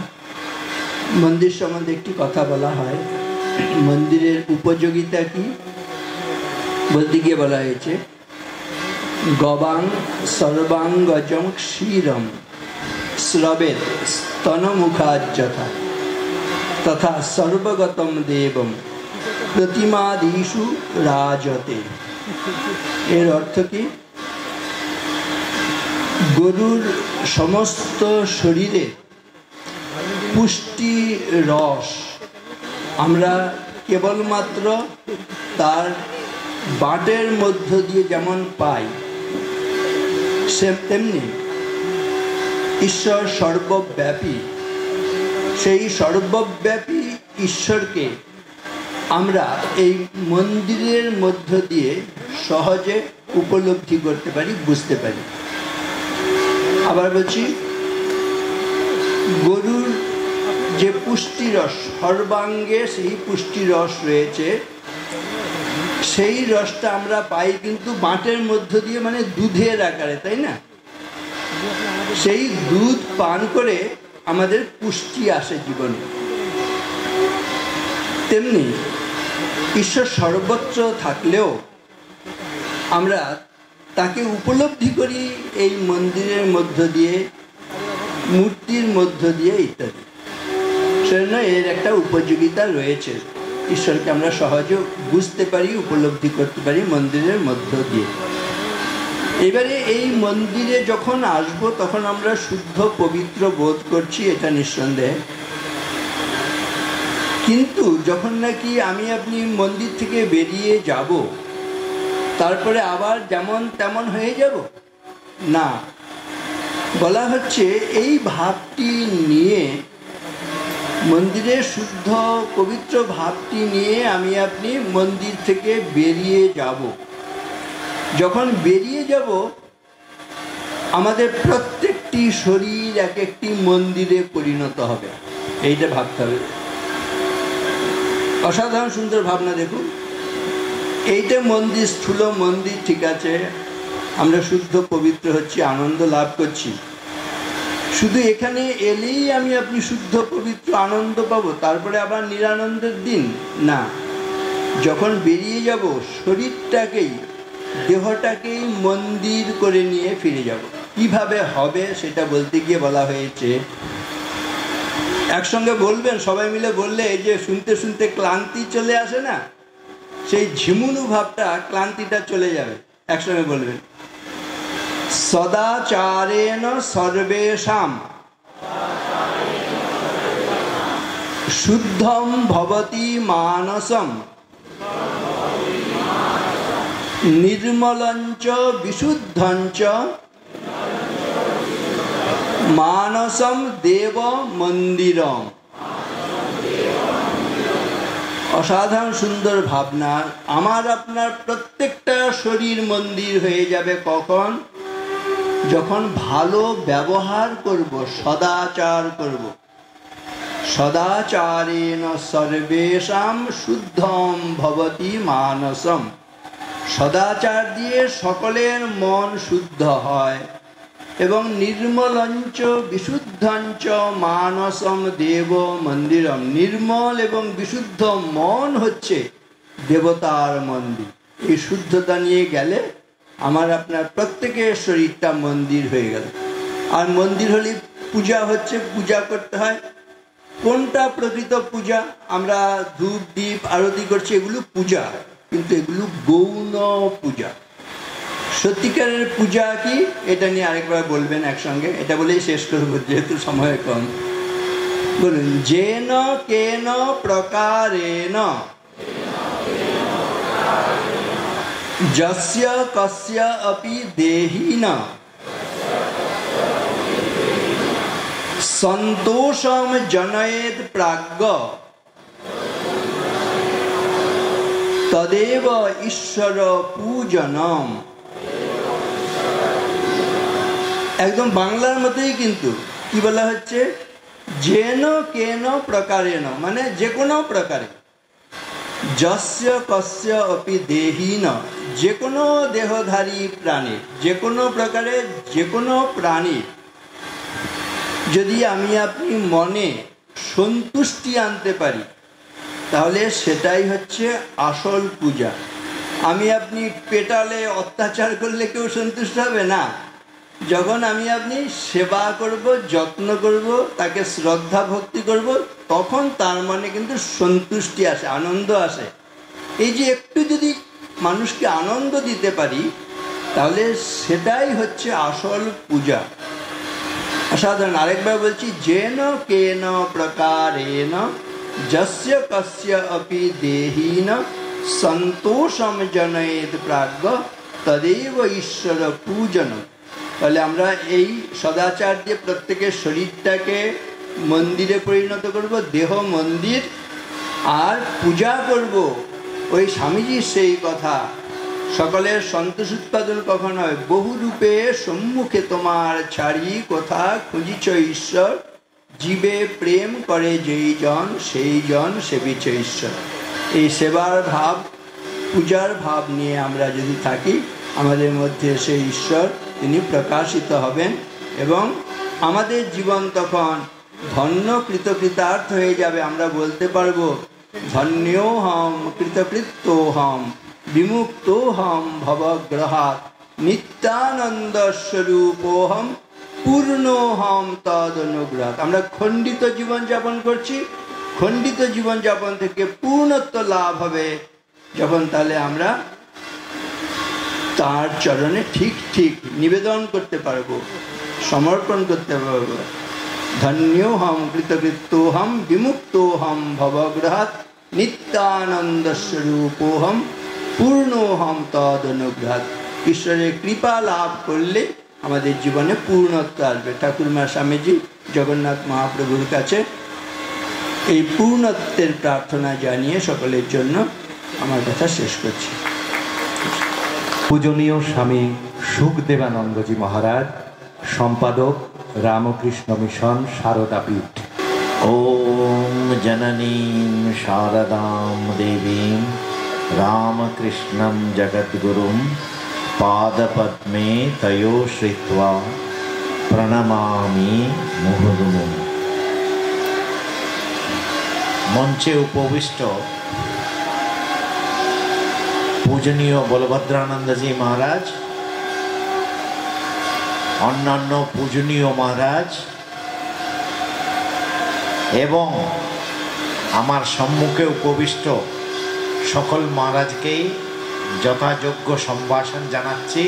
মন্দির সম্বন্ধে একটি কথা বলা হয়। মন্দিরের উপযোগিতা কি বলতে গিয়ে বলা হয়েছে, গবাং সর্বাঙ্গজং ক্ষীরম শ্রবেত স্তনমুখাজ্যথা তথা সর্বগতম দেবম প্রতিমাদিষু রাজতে। এর অর্থ কি? গরুর সমস্ত শরীরে পুষ্টি রস আমরা কেবলমাত্র তার বাটের মধ্য দিয়ে যেমন পাই, তেমনি ঈশ্বর সর্বব্যাপী। সেই সর্বব্যাপী ঈশ্বরকে আমরা এই মন্দিরের মধ্য দিয়ে সহজে উপলব্ধি করতে পারি, বুঝতে পারি। আবার বলছি, গরুর যে পুষ্টিরস, সর্বাঙ্গে সেই পুষ্টিরস রয়েছে, সেই রসটা আমরা পাই কিন্তু বাটের মধ্য দিয়ে, মানে দুধের আকারে, তাই না? সেই দুধ পান করে আমাদের পুষ্টি আসে জীবনে। তেমনি ঈশ্বর সর্বত্র থাকলেও আমরা তাকে উপলব্ধি করি এই মন্দিরের মধ্য দিয়ে, মূর্তির মধ্য দিয়ে ইত্যাদি। সেজন্য এর একটা উপযোগিতা রয়েছে। ঈশ্বরকে আমরা সহজে বুঝতে পারি, উপলব্ধি করতে পারি মন্দিরের মধ্য দিয়ে। এবারে এই মন্দিরে যখন আসব তখন আমরা শুদ্ধ পবিত্র বোধ করছি, এটা নিঃসন্দেহে। কিন্তু যখন নাকি আমি আপনি মন্দির থেকে বেরিয়ে যাব, তারপরে আবার যেমন তেমন হয়ে যাব না। বলা হচ্ছে এই ভাবটি নিয়ে, মন্দিরের শুদ্ধ পবিত্র ভাবটি নিয়ে আমি আপনি মন্দির থেকে বেরিয়ে যাব। যখন বেরিয়ে যাব, আমাদের প্রত্যেকটি শরীর এক একটি মন্দিরে পরিণত হবে। এইটা ভাবতে হবে। অসাধারণ সুন্দর ভাবনা। দেখুন, এইটা মন্দির, স্থূল মন্দির, ঠিক আছে, আমরা শুদ্ধ পবিত্র হচ্ছি, আনন্দ লাভ করছি। শুধু এখানে এলেই আমি আপনি শুদ্ধ পবিত্র আনন্দ পাবো, তারপরে আবার নিরানন্দের দিন না। যখন বেরিয়ে যাব, শরীরটাকেই, দেহটাকেই মন্দির করে নিয়ে ফিরে যাব। কিভাবে হবে সেটা বলতে গিয়ে বলা হয়েছে, একসঙ্গে বলবেন, সবাই মিলে বললে এই যে শুনতে শুনতে ক্লান্তি চলে আসে না, সেই ঝিমুনু ভাবটা, ক্লান্তিটা চলে যাবে। একসঙ্গে বলবেন, সদাচারেণ সর্বেষাং শুদ্ধম ভবতি মানসম নির্মলঞ্চ বিশুদ্ধঞ্চ মানসম দেব মন্দিরম। অসাধারণ সুন্দর ভাবনা। আমার আপনার প্রত্যেকটা শরীর মন্দির হয়ে যাবে কখন? যখন ভালো ব্যবহার করব, সদাচার করব। সদাচারেণ সর্বেষাং শুদ্ধম ভবতি মানসম। সদাচার দিয়ে সকলের মন শুদ্ধ হয় এবং নির্মলঞ্চ বিশুদ্ধঞ্চ মানসম দেব মন্দিরম। নির্মল এবং বিশুদ্ধ মন হচ্ছে দেবতার মন্দির। এই শুদ্ধতা নিয়ে গেলে আমার আপনার প্রত্যেকের শরীরটা মন্দির হয়ে গেল। আর মন্দির হলে পূজা হচ্ছে, পূজা করতে হয়। কোনটা প্রকৃত পূজা? আমরা ধূপ দীপ আরতি করছি, এগুলো পূজা, কিন্তু এগুলো গৌণ পূজা। সত্যিকারের পূজা কি, এটা নিয়ে আরেকবার বলবেন একসঙ্গে, এটা বলেই শেষ করব যেহেতু সময় কম। বলুন, যেন কেন প্রকারেণ যস্য কস্য অপি দেহিন সন্তোষম জনয়েৎ প্রাজ্ঞ তদেব ঈশ্বর পূজনম। একদম বাংলার মতোই, কিন্তু কি বলা হচ্ছে? যেন কেন প্রকারেণ, মানে যে কোনো প্রকারে, যস্য কস্য অপি দেহিন, যে কোনো দেহধারী প্রাণী, যে কোনো প্রকারে যে কোনো প্রাণী যদি আমি আপনি মনে সন্তুষ্টি আনতে পারি, তাহলে সেটাই হচ্ছে আসল পূজা। আমি আপনি পেটালে অত্যাচার করলে কেউ সন্তুষ্ট হবে না। যখন আমি আপনি সেবা করব, যত্ন করব, তাকে শ্রদ্ধা ভক্তি করব, তখন তার মনে কিন্তু সন্তুষ্টি আসে, আনন্দ আসে। এই যে একটু যদি মানুষকে আনন্দ দিতে পারি, তাহলে সেটাই হচ্ছে আসল পূজা। অসাধারণ। আরেকবার বলছি, যেন কেন প্রকারেণ যস্য কস্য অপি দেহিন সন্তোষম জনয়েৎ প্রাজ্ঞ তদেব ঈশ্বর পূজনম। তাহলে আমরা এই সদাচার দিয়ে প্রত্যেকের শরীরটাকে মন্দিরে পরিণত করব, দেহ মন্দির, আর পূজা করব। ওই স্বামীজির সেই কথা, সকলের সন্তোষ উৎপাদন কখন হয়? বহু রূপে সম্মুখে তোমার ছাড়ি কোথা খুঁজিছ ঈশ্বর, জীবে প্রেম করে যেই জন সেই জন সেবিছ ঈশ্বর। এই সেবার ভাব, পূজার ভাব নিয়ে আমরা যদি থাকি, আমাদের মধ্যে সেই ঈশ্বর তিনি প্রকাশিত হবেন এবং আমাদের জীবন তখন ধন্য কৃতকৃতার্থ হয়ে যাবে। আমরা বলতে পারবো, ধন্যোহম কৃতকৃতোহম বিমুক্তোহম ভবগ্রহাৎ নিত্যানন্দ স্বরূপোহম পূর্ণোহম তদনুগ্রহাৎ। আমরা খণ্ডিত জীবনযাপন করছি, খণ্ডিত জীবনযাপন থেকে পূর্ণত্ব লাভ হবে যখন তাহলে আমরা তার চরণে ঠিক ঠিক নিবেদন করতে পারবো, সমর্পণ করতে পারবো। ধন্যোহম কৃতকৃতোহম বিমুক্তোহম ভবগ্রহাৎ নিত্যানন্দ স্বরূপোহম পূর্ণোহম তদনুগ্রহাৎ। ঈশ্বরের কৃপা লাভ করলে আমাদের জীবনে পূর্ণত্ব আসবে। ঠাকুরমা স্বামীজি জগন্নাথ মহাপ্রভুর কাছে এই পূর্ণত্বের প্রার্থনা জানিয়ে সকলের জন্য আমার কথা শেষ করছি। পূজনীয় স্বামী সুখদেবানন্দজি মহারাজ, সম্পাদক রামকৃষ্ণ মিশন শারদাপীঠ। ওম জননীম শারদাম দেবীম রামকৃষ্ণম জগদ্গুরুম পাদপদ্মে তয়ো শ্রিত্বা প্রণমামি মুহুর্মুহুঃ। মঞ্চে উপবিষ্ট পূজনীয় বলভদ্রানন্দজি মহারাজ, অন্যান্য পূজনীয় মহারাজ এবং আমার সম্মুখে উপবিষ্ট সকল মহারাজকেই যথাযোগ্য সম্ভাষণ জানাচ্ছি।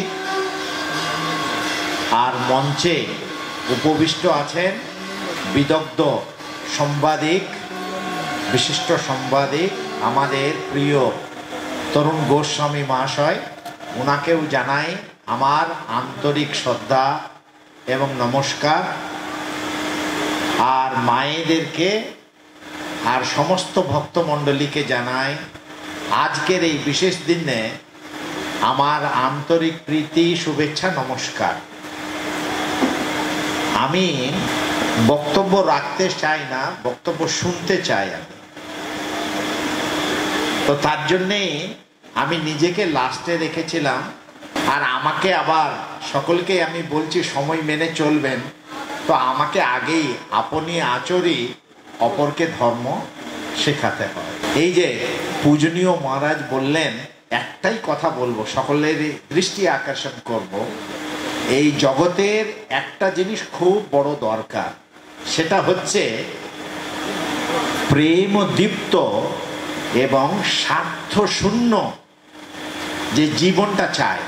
আর মঞ্চে উপবিষ্ট আছেন বিদগ্ধ সাংবাদিক, বিশিষ্ট সাংবাদিক আমাদের প্রিয় তরুণ গোস্বামী মহাশয়, ওনাকেও জানাই আমার আন্তরিক শ্রদ্ধা এবং নমস্কার। আর মায়েদেরকে আর সমস্ত ভক্তমণ্ডলীকে জানাই আজকের এই বিশেষ দিনে আমার আন্তরিক প্রীতি, শুভেচ্ছা, নমস্কার। আমি বক্তব্য রাখতে চাই না, বক্তব্য শুনতে চাই আমি। তো তার জন্যেই আমি নিজেকে লাস্টে রেখেছিলাম। আর আমাকে আবার সকলকে আমি বলছি সময় মেনে চলবেন, তো আমাকে আগেই আপনি আচরি অপরকে ধর্ম শেখাতে হয়। এই যে পূজনীয় মহারাজ বললেন একটাই কথা বলবো, সকলের দৃষ্টি আকর্ষণ করব, এই জগতের একটা জিনিস খুব বড় দরকার, সেটা হচ্ছে প্রেম দীপ্ত এবং স্বার্থ শূন্য যে জীবনটা চায়।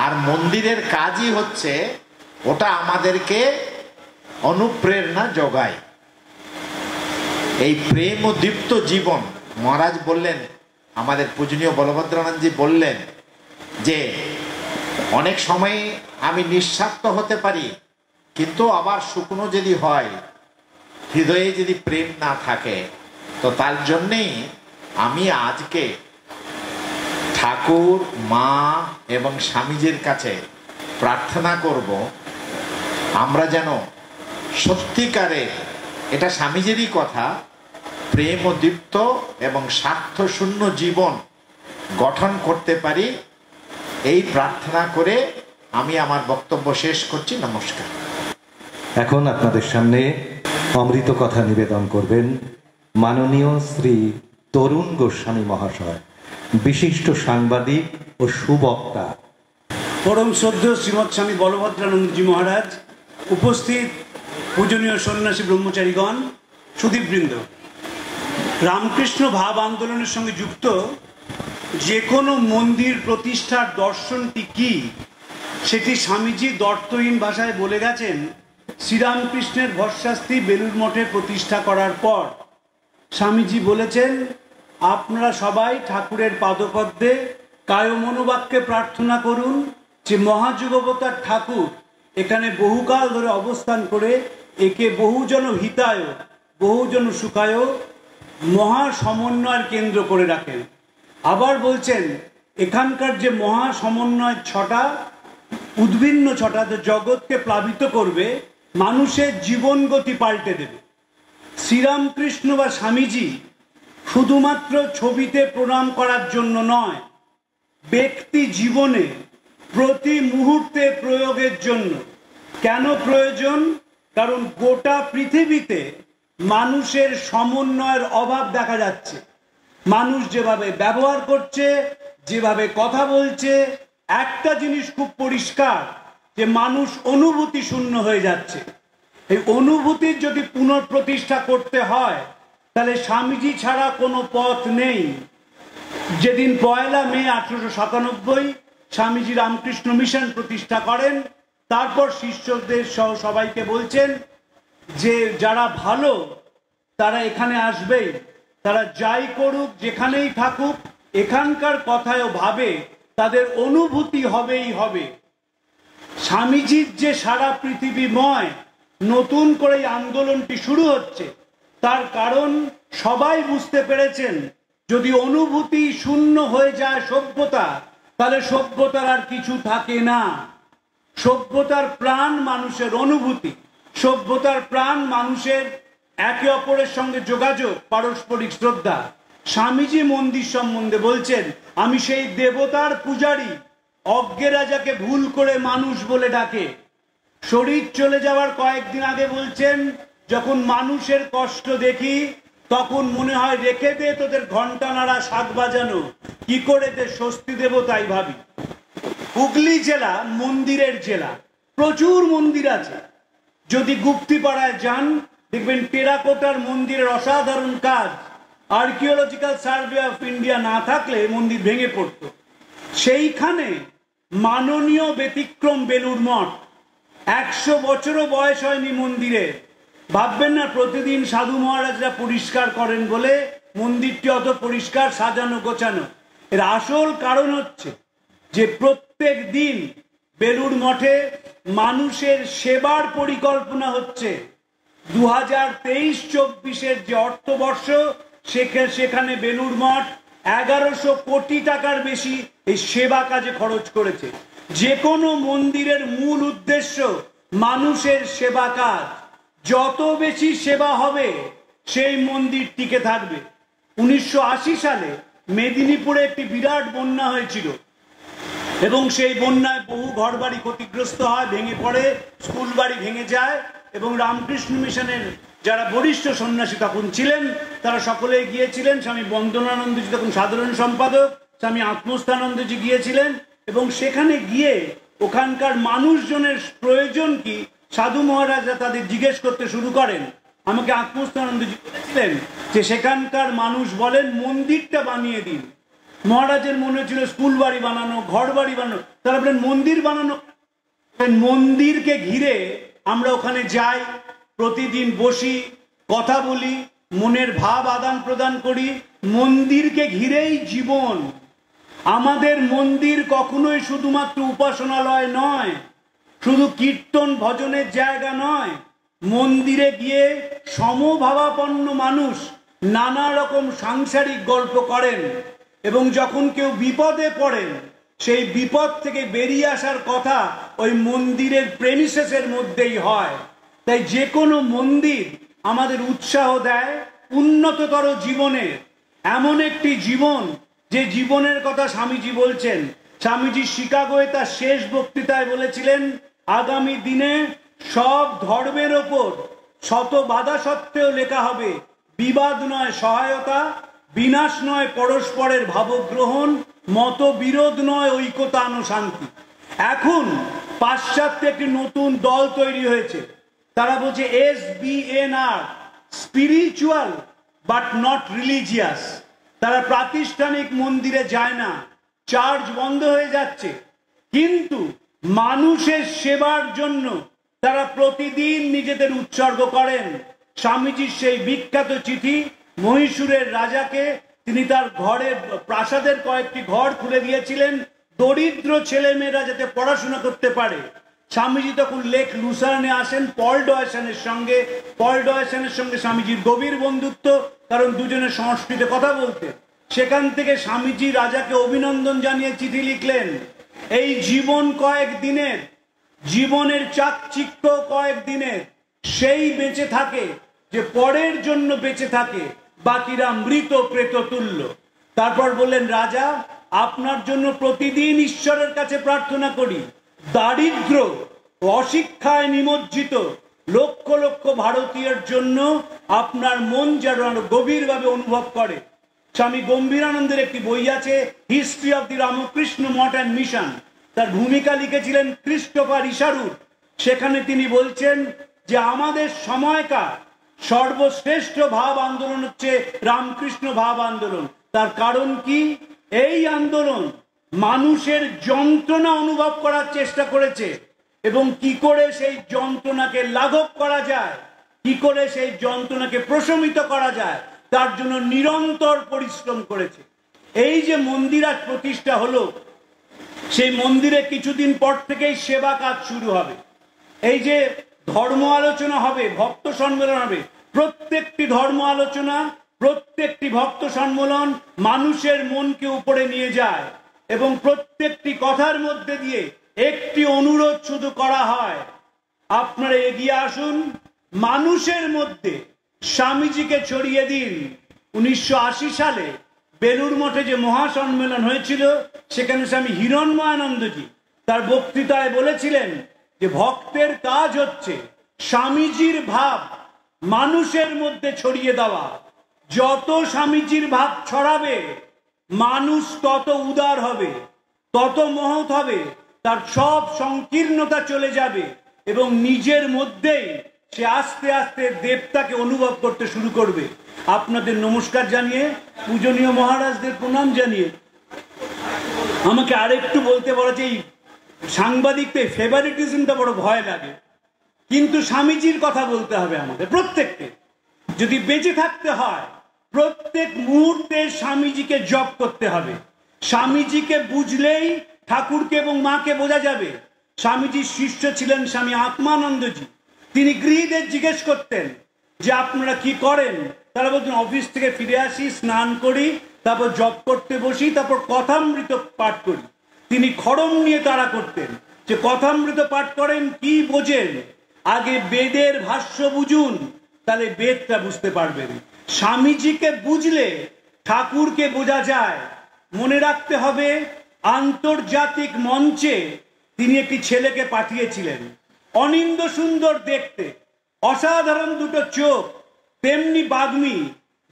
আর মন্দিরের কাজই হচ্ছে ওটা আমাদেরকে অনুপ্রেরণা যোগায়। এই প্রেম দীপ্ত জীবন মহারাজ বললেন, আমাদের পূজনীয় বলভদ্রানন্দজি বললেন যে অনেক সময় আমি নিঃস্বার্থ হতে পারি, কিন্তু আবার শুকনো যদি হয়, হৃদয়ে যদি প্রেম না থাকে, তো তার জন্যেই আমি আজকে ঠাকুর, মা এবং স্বামীজির কাছে প্রার্থনা করব আমরা যেন সত্যিকারের, এটা স্বামীজিরই কথা, প্রেম দীপ্ত এবং স্বার্থ শূন্য জীবন গঠন করতে পারি। এই প্রার্থনা করে আমি আমার বক্তব্য শেষ করছি। নমস্কার। এখন আপনাদের সামনে অমৃত কথা নিবেদন করবেন মাননীয় শ্রী তরুণ গোস্বামী মহাশয়, বিশিষ্ট সাংবাদিক ও সুবক্তা। পরম শ্রদ্ধেয় শ্রীমৎ স্বামী বলভদ্রানন্দজি মহারাজ, উপস্থিত পূজনীয় সন্ন্যাসী ব্রহ্মচারীগণ, সুধীবৃন্দ, রামকৃষ্ণ ভাব আন্দোলনের সঙ্গে যুক্ত যে কোনো মন্দির প্রতিষ্ঠার দর্শনটি কি, সেটি স্বামীজি দর্থহীন ভাষায় বলে গেছেন শ্রীরামকৃষ্ণের ভস্মাস্তি বেলুড় মঠে প্রতিষ্ঠা করার পর। স্বামীজি বলেছেন, আপনারা সবাই ঠাকুরের পাদপদ্মে কায় মনোবাক্যে প্রার্থনা করুন যে মহাযুগবতার ঠাকুর এখানে বহুকাল ধরে অবস্থান করে একে বহুজন হিতায় বহুজন সুখায় মহা সমন্বয়ের কেন্দ্র করে রাখেন। আবার বলছেন, এখানকার যে মহা সমন্বয় ছটা উদ্ভিন্ন ছটা জগৎকে প্লাবিত করবে, মানুষের জীবন গতি পাল্টে দেবে। শ্রীরামকৃষ্ণ বা স্বামীজি শুধুমাত্র ছবিতে প্রণাম করার জন্য নয়, ব্যক্তি জীবনে প্রতি মুহূর্তে প্রয়োগের জন্য। কেন প্রয়োজন? কারণ গোটা পৃথিবীতে মানুষের সমন্বয়ের অভাব দেখা যাচ্ছে। মানুষ যেভাবে ব্যবহার করছে, যেভাবে কথা বলছে, একটা জিনিস খুব পরিষ্কার, যে মানুষ অনুভূতি শূন্য হয়ে যাচ্ছে। এই অনুভূতির যদি পুনঃপ্রতিষ্ঠা করতে হয়, তাহলে স্বামীজি ছাড়া কোনো পথ নেই। যেদিন 1 মে 1897 স্বামীজি রামকৃষ্ণ মিশন প্রতিষ্ঠা করেন, তারপর শিষ্যদের সহ সবাইকে বলছেন যে যারা ভালো তারা এখানে আসবেই, তারা যাই করুক, যেখানেই থাকুক, এখানকার কথায় ভাবে তাদের অনুভূতি হবেই হবে। স্বামীজির যে সারা পৃথিবীময় নতুন করে আন্দোলনটি শুরু হচ্ছে, তার কারণ সবাই বুঝতে পেরেছেন, যদি অনুভূতি শূন্য হয়ে যায় সভ্যতা, তাহলে সভ্যতার আর কিছু থাকে না। সভ্যতার প্রাণ মানুষের অনুভূতি, সভ্যতার প্রাণ মানুষের একে অপরের সঙ্গে যোগাযোগ, পারস্পরিক শ্রদ্ধা। স্বামীজি মন্দির সম্বন্ধে বলছেন, আমি সেই দেবতার পূজারী, অজ্ঞেরা যাকে ভুল করে মানুষ বলে ডাকে। শরীর চলে যাওয়ার কয়েকদিন আগে বলছেন, যখন মানুষের কষ্ট দেখি তখন মনে হয় রেখে দে তোদের ঘন্টা নাড়া, শাক বাজানো, কি করে দে স্বস্তি দেব তাই ভাবি। হুগলি জেলা মন্দিরের জেলা, প্রচুর মন্দির আছে। যদি গুপ্তিপাড়ায় যান, দেখবেন টেরাকোটার মন্দিরের অসাধারণ কাজ। আর্কিওলজিক্যাল সার্ভে অফ ইন্ডিয়া না থাকলে মন্দির ভেঙে পড়ত। সেইখানে মাননীয় ব্যতিক্রম বেলুড় মঠ, 100 বছরও বয়স হয়নি মন্দিরের। ভাববেন না প্রতিদিন সাধু মহারাজরা পরিষ্কার করেন বলে মন্দিরটি অত পরিষ্কার, সাজানো গোছানো। এর আসল কারণ হচ্ছে যে প্রত্যেক দিন বেলুড় মঠে মানুষের সেবার পরিকল্পনা হচ্ছে। 2023-24 যে অর্থবর্ষ, সেখানে বেলুড় মঠ 1100 কোটি টাকার বেশি এই সেবা কাজে খরচ করেছে। যে কোনো মন্দিরের মূল উদ্দেশ্য মানুষের সেবা কাজ। যত বেশি সেবা হবে সেই মন্দির টিকে থাকবে। 1980 সালে মেদিনীপুরে একটি বিরাট বন্যা হয়েছিল এবং সেই বন্যায় বহু ঘরবাড়ি ক্ষতিগ্রস্ত হয়, ভেঙে পড়ে, স্কুল বাড়ি ভেঙে যায়। এবং রামকৃষ্ণ মিশনের যারা বরিষ্ঠ সন্ন্যাসী তখন ছিলেন তারা সকলেই গিয়েছিলেন। স্বামী বন্দনানন্দজি তখন সাধারণ সম্পাদক, স্বামী আত্মস্থানন্দজি গিয়েছিলেন এবং সেখানে গিয়ে ওখানকার মানুষজনের প্রয়োজন কি সাধু মহারাজরা তাদের জিজ্ঞেস করতে শুরু করেন। আমাকে আত্মস্থানন্দজি বলেছিলেন যে সেখানকার মানুষ বলেন মন্দিরটা বানিয়ে দিন। মহারাজের মনে ছিল স্কুল বাড়ি বানানো, ঘর বাড়ি বানানো, তারা বলেন মন্দির বানানো। মন্দিরকে ঘিরে আমরা ওখানে যাই, প্রতিদিন বসি, কথা বলি, মনের ভাব আদান প্রদান করি। মন্দিরকে ঘিরেই জীবন। আমাদের মন্দির কখনোই শুধুমাত্র উপাসনালয় নয়, শুধু কীর্তন ভজনের জায়গা নয়। মন্দিরে গিয়ে সমভাবাপন্ন মানুষ নানা রকম সাংসারিক গল্প করেন এবং যখন কেউ বিপদে পড়েন সেই বিপদ থেকে বেরিয়ে আসার কথা ওই মন্দিরের প্রেমিসেসের মধ্যেই হয়। তাই যে কোনো মন্দির আমাদের উৎসাহ দেয় উন্নততর জীবনের, এমন একটি জীবন যে জীবনের কথা স্বামীজি বলছেন। স্বামীজি শিকাগোয় তার শেষ বক্তৃতায় বলেছিলেন, আগামী দিনে সব ধর্মের ওপর শত বাধা সত্ত্বেও লেখা হবে বিবাদ নয় সহায়তা, বিনাশ নয় পরস্পরের ভাবগ্রহণ, মতবিরোধ নয় ঐকতান শান্তি। এখন পাশ্চাত্যে একটি নতুন দল তৈরি হয়েছে, তারা বলছে SBNR, spiritual but not religious. তারা প্রাতিষ্ঠানিক মন্দিরে যায় না, চার্চ বন্ধ হয়ে যাচ্ছে, কিন্তু মানুষের সেবার জন্য তারা প্রতিদিন নিজেদের উৎসর্গ করেন। স্বামীজির সেই বিখ্যাত চিঠি মহীশূরের রাজাকে, তিনি তার ঘরে প্রাসাদের কয়েকটি ঘর খুলে দিয়েছিলেন দরিদ্র ছেলেমেয়েরা যাতে পড়াশোনা করতে পারে। স্বামীজি তখন লেক লুসার্নে আসেন পল ডয়েসনের সঙ্গে। পল ডয়েসনের সঙ্গে স্বামীজির গভীর বন্ধুত্ব, কারণ দুজনে সংস্কৃতে কথা বলতেন। সেখান থেকে স্বামীজি রাজাকে অভিনন্দন জানিয়ে চিঠি লিখলেন, এই জীবন কয়েক দিনের, জীবনের চাকচিক্য কয়েক দিনের, সেই বেঁচে থাকে যে পরের জন্য বেঁচে থাকে, বাকিরা মৃত প্রেত তুল্য। তারপর বললেন, রাজা আপনার জন্য প্রতিদিন ঈশ্বরের কাছে প্রার্থনা করি, দারিদ্র ও অশিক্ষায় নিমজ্জিত লক্ষ লক্ষ ভারতীয়ের জন্য আপনার মন যেন গভীরভাবে অনুভব করে। স্বামী গম্ভীরানন্দের একটি বই আছে, history of the Ramakrishna Math and mission, তার ভূমিকা লিখেছিলেন ক্রিস্টোফার ইশারুট। সেখানে তিনি বলছেন যে আমাদের সময়কার সর্বশ্রেষ্ঠ ভাব আন্দোলন হচ্ছে রামকৃষ্ণ ভাব আন্দোলন। তার কারণ কি? এই আন্দোলন মানুষের যন্ত্রণা অনুভব করার চেষ্টা করেছে এবং কি করে সেই যন্ত্রণাকে লাঘব করা যায়, কি করে সেই যন্ত্রণাকে প্রশমিত করা যায়, তার জন্য নিরন্তর পরিশ্রম করেছে। এই যে মন্দির আজ প্রতিষ্ঠা হলো, সেই মন্দিরে কিছুদিন পর থেকেই সেবা কাজ শুরু হবে। এই যে ধর্ম আলোচনা হবে, ভক্ত সম্মেলন হবে, প্রত্যেকটি ধর্ম আলোচনা, প্রত্যেকটি ভক্ত সম্মেলন মানুষের মনকে উপরে নিয়ে যায় এবং প্রত্যেকটি কথার মধ্যে দিয়ে একটি অনুরোধ শুধু করা হয়, আপনারা এগিয়ে আসুন, মানুষের মধ্যে স্বামীজিকে ছড়িয়ে দিন। 1980 সালে বেলুর মঠে যে মহাসম্মেলন হয়েছিল, সেখানে স্বামী হিরণ্ময়ানন্দজি তার বক্তৃতায় বলেছিলেন যে ভক্তের কাজ হচ্ছে স্বামীজির ভাব মানুষের মধ্যে ছড়িয়ে দেওয়া। যত স্বামীজির ভাব ছড়াবে মানুষ তত উদার হবে, তত মহৎ হবে, তার সব সংকীর্ণতা চলে যাবে এবং নিজের মধ্যেই সে আস্তে আস্তে দেবতাকে অনুভব করতে শুরু করবে। আপনাদের নমস্কার জানিয়ে, পূজনীয় মহারাজদের প্রণাম জানিয়ে আমাকে আরেকটু বলতে বলা যে এই সাংবাদিকদের ফেভারিটিজমটা বড় ভয় লাগে, কিন্তু স্বামীজির কথা বলতে হবে আমাদের প্রত্যেককে। যদি বেঁচে থাকতে হয় প্রত্যেক মুহূর্তে স্বামীজিকে জপ করতে হবে। স্বামীজিকে বুঝলেই ঠাকুরকে এবং মাকে বোঝা যাবে। স্বামীজির শিষ্য ছিলেন স্বামী আত্মানন্দজি। তিনি গৃহীদের জিজ্ঞেস করতেন যে আপনারা কি করেন? তারা বলতেন অফিস থেকে ফিরে আসি, স্নান করি, তারপর জপ করতে বসি, তারপর কথামৃত পাঠ করি। তিনি খড়ম নিয়ে তাড়া করতেন যে কথামৃত পাঠ করেন, কি বোঝেন? আগে বেদের ভাষ্য বুঝুন, তাহলে বেদটা বুঝতে পারবেন। স্বামীজিকে বুঝলে ঠাকুরকে বোঝা যায়। মনে রাখতে হবে, আন্তর্জাতিক মঞ্চে তিনি একটি ছেলেকে পাঠিয়েছিলেন, অনিন্দ সুন্দর দেখতে, অসাধারণ দুটো চোখ, তেমনি বাগ্মী,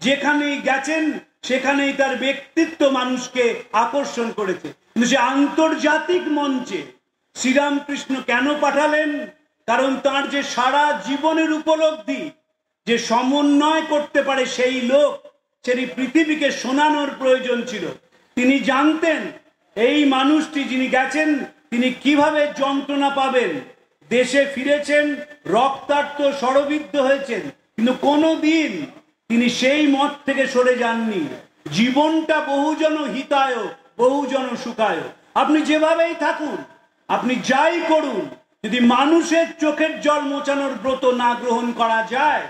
যেখানেই গেছেন সেখানেই তার ব্যক্তিত্ব মানুষকে আকর্ষণ করেছে। কিন্তু সে আন্তর্জাতিক মঞ্চে শ্রীরামকৃষ্ণ কেন পাঠালেন? কারণ তার যে সারা জীবনের উপলব্ধি, যে সমন্বয় করতে পারে সেই লোক, সেই পৃথিবীকে শোনানোর প্রয়োজন ছিল। তিনি জানতেন এই মানুষটি যিনি গেছেন তিনি কিভাবে যন্ত্রণা পাবেন। দেশে ফিরেছেন, রক্তাক্ত শরবিদ্ধ হয়েছেন, কিন্তু কোনোদিন তিনি সেই মত থেকে সরে যাননি। জীবনটা বহুজন হিতায় বহুজন সুখায়। আপনি যেভাবেই থাকুন, আপনি যাই করুন, যদি মানুষের চোখের জল মোছানোর ব্রত না গ্রহণ করা যায়,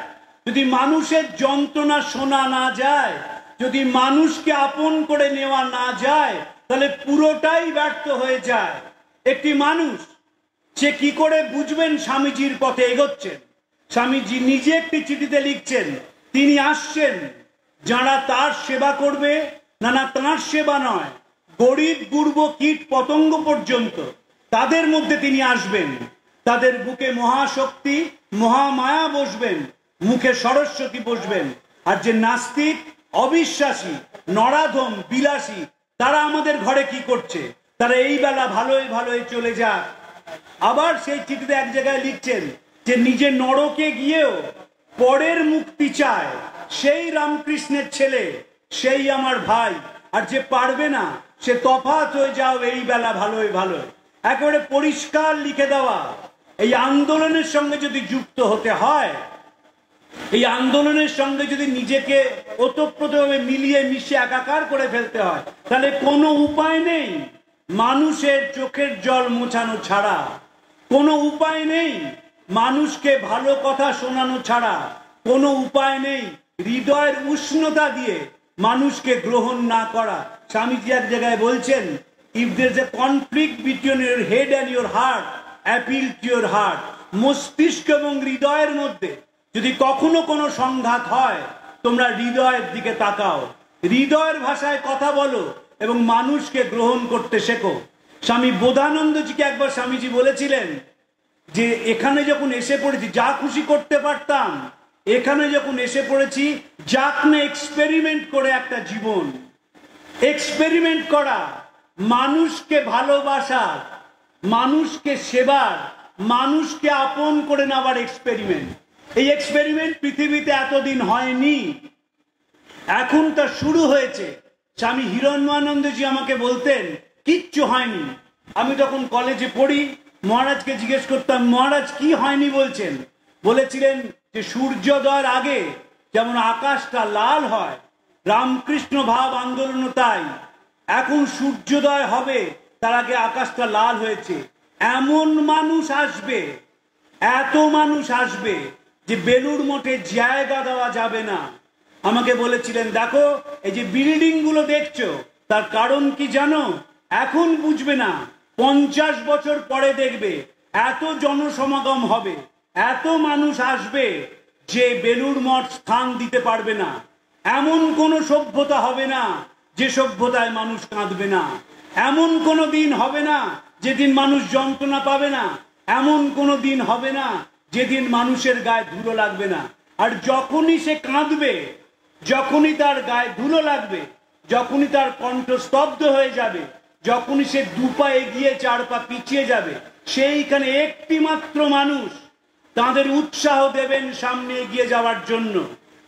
যদি মানুষের যন্ত্রণা শোনা না যায়, যদি মানুষকে আপন করে নেওয়া না যায়, তাহলে পুরোটাই ব্যর্থ হয়ে যায়। একটি মানুষ সে কি করে বুঝবেন স্বামীজির পথে এগোচ্ছেন? স্বামীজি নিজে একটি চিঠিতে লিখছেন, তিনি আসছেন যারা তার সেবা করবে, না না তাঁর সেবা নয়, গরিব গুরব কীট পতঙ্গ পর্যন্ত তাদের মধ্যে তিনি আসবেন। তাদের বুকে মহাশক্তি মহামায়া বসবেন, মুখে সরস্বতী বসবেন। আর যে নাস্তিক, অবিশ্বাসী, নরাধম, বিলাসী, তারা আমাদের ঘরে কি করছে? তারা এই বেলা ভালোই ভালোই চলে যাক। আবার সেই চিঠিতে এক জায়গায় লিখছেন যে নিজে নরকে গিয়েও পরের মুক্তি চায়, সেই রামকৃষ্ণের ছেলে, সেই আমার ভাই। আর যে পারবে না সে তফাৎ হয়ে যাও এই বেলা ভালোই ভালোই। একেবারে পরিষ্কার লিখে দেওয়া। এই আন্দোলনের সঙ্গে যদি যুক্ত হতে হয়, এই আন্দোলনের সঙ্গে যদি নিজেকে ওতপ্রোতভাবে মিলিয়ে মিশে একাকার করে ফেলতে হয়, তাহলে কোনো উপায় নেই মানুষের চোখের জল মোছানো ছাড়া, কোনো উপায় নেই মানুষকে ভালো কথা শোনানো ছাড়া, কোনো উপায় নেই হৃদয়ের উষ্ণতা দিয়ে মানুষকে গ্রহণ না করা। স্বামীজি এক জায়গায় বলছেন, if there is a conflict between your head and your heart, appeal to your heart. মস্তিষ্ক এবং হৃদয়ের মধ্যে যদি কখনো কোনো সংঘাত হয়, তোমরা হৃদয়ের দিকে তাকাও, হৃদয়ের ভাষায় কথা বলো এবং মানুষকে গ্রহণ করতে শেখো। স্বামী বোধানন্দজিকে একবার স্বামীজি বলেছিলেন যে এখানে যখন এসে পড়েছি যা খুশি করতে পারতাম, এখানে যখন এসে পড়েছি যাক না এক্সপেরিমেন্ট করে একটা জীবন, এক্সপেরিমেন্ট করা, মানুষকে ভালোবাসার, মানুষকে সেবার, মানুষকে আপন করে নেওয়ার এক্সপেরিমেন্ট। এই এক্সপেরিমেন্ট পৃথিবীতে এতদিন হয়নি, এখন তা শুরু হয়েছে। স্বামী হিরণ্যানন্দজি আমাকে বলতেন কিচ্ছু হয়নি। আমি তখন কলেজে পড়ি, মহারাজকে জিজ্ঞেস করতাম, মহারাজ কি হয়নি বলছেন? বলেছিলেন যে সূর্যোদয়ের আগে যেমন আকাশটা লাল হয়, রামকৃষ্ণ ভাব আন্দোলন তাই, এখন সূর্যোদয় হবে তার আগে আকাশটা লাল হয়েছে। এমন মানুষ আসবে, এত মানুষ আসবে যে বেলুড় মঠে জায়গা দেওয়া যাবে না। আমাকে বলেছিলেন দেখো এই যে বিল্ডিং গুলো দেখছো তার কারণ কি জানো? এখন বুঝবে না, 50 বছর পরে দেখবে এত জনসমাগম হবে, এত মানুষ আসবে যে বেলুড় মঠ স্থান দিতে পারবে না। এমন কোন সভ্যতা হবে না যে সভ্যতায় মানুষ কাঁদবে না, এমন কোনো দিন হবে না যেদিন মানুষ যন্ত্রণা পাবে না, এমন কোনো দিন হবে না যেদিন মানুষের গায়ে ধুলো লাগবে না। আর যখনই সে কাঁদবে, যখনই তার গায়ে ধুলো লাগবে, যখনই তার কণ্ঠ স্তব্ধ হয়ে যাবে, যখনই সে 2 পা এগিয়ে 4 পা পিছিয়ে যাবে, সেইখানে একটি মাত্র মানুষ তাদের উৎসাহ দেবেন সামনে এগিয়ে যাওয়ার জন্য।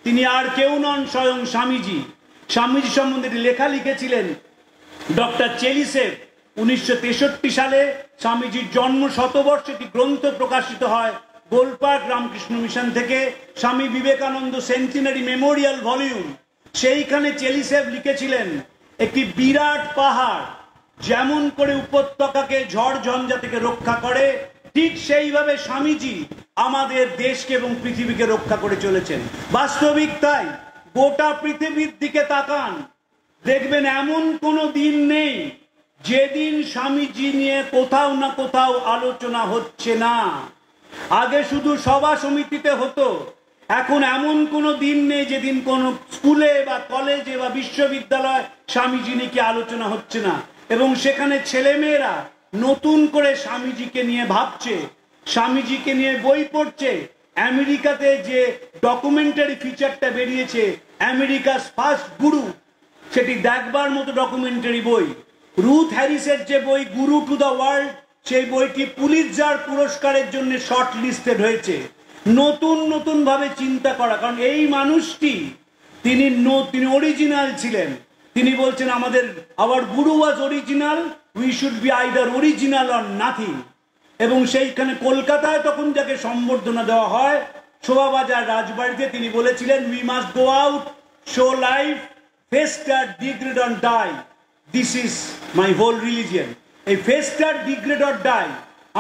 তিনি আর কেউ নন, স্বয়ং স্বামীজি। স্বামীজি সম্বন্ধে লেখা লিখেছিলেন ডক্টর চেলিসেভ। 1963 সালে স্বামীজির জন্ম শতবর্ষে একটি গ্রন্থ প্রকাশিত হয় গোলপাট রামকৃষ্ণ মিশন থেকে, Swami Vivekananda centenary Memorial volume. সেইখানে চেলিসেভ লিখেছিলেন একটি বিরাট পাহাড় যেমন করে উপত্যকাকে ঝড় ঝঞ্ঝা থেকে রক্ষা করে, ঠিক সেইভাবে স্বামীজি আমাদের দেশকে এবং পৃথিবীকে রক্ষা করে চলেছেন। বাস্তবিক তাই। গোটা পৃথিবীর দিকে তাকান, দেখবেন এমন কোনো দিন নেই যেদিন স্বামীজি নিয়ে কোথাও না কোথাও আলোচনা হচ্ছে না। আগে শুধু সভা সমিতিতে হতো, এখন এমন কোনো দিন নেই যেদিন কোনো স্কুলে বা কলেজে বা বিশ্ববিদ্যালয় স্বামীজি নিয়ে আলোচনা হচ্ছে না। এবং সেখানে ছেলেমেয়েরা নতুন করে স্বামীজিকে নিয়ে ভাবছে, স্বামীজিকে নিয়ে বই পড়ছে, আমেরিকাতে যে ডকুমেন্টারি ফিচারটা বেরিয়েছে আমেরিকাস ফার্স্ট গুরু, সেটি দেখবার মতো ডকুমেন্টারি বই। রুথ হ্যারিসের যে বই গুরু টু দ্য ওয়ার্ল্ড, সেই বইটি পুলিৎজার পুরস্কারের জন্য শর্ট লিস্টেড হয়েছে। নতুন নতুন ভাবে চিন্তা করা, কারণ এই মানুষটি তিনি অরিজিনাল ছিলেন। তিনি বলছেন আমাদের our guru was original, we should be either original or nothing. এবং সেইখানে কলকাতায় তখন যাকে সম্বর্ধনা দেওয়া হয় শোভাবাজার রাজবাড়িতে, তিনি বলেছিলেন we must go out, show life, fester, degrade or die, this is my whole religion. এই ফেস্টার, ডিগ্রেড অর ডাই,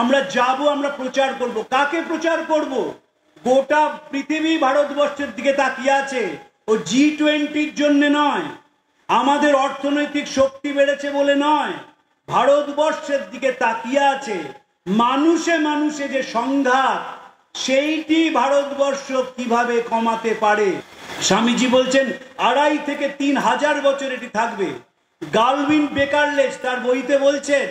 আমরা যাব, আমরা প্রচার করব। কাকে প্রচার করব? গোটা পৃথিবী ভারতবর্ষের দিকে তাকিয়ে আছে, ও G20-র জন্য নয়, আমাদের অর্থনৈতিক শক্তি বেড়েছে বলে নয়, ভারতবর্ষের দিকে তাকিয়ে আছে। মানুষে মানুষে যে সংঘাত, সেইটি ভারতবর্ষ কিভাবে কমাতে পারে। স্বামীজি বলছেন 2,500 থেকে 3,000 বছর এটি থাকবে। গালভিন বেকারলেস তার বইতে বলছেন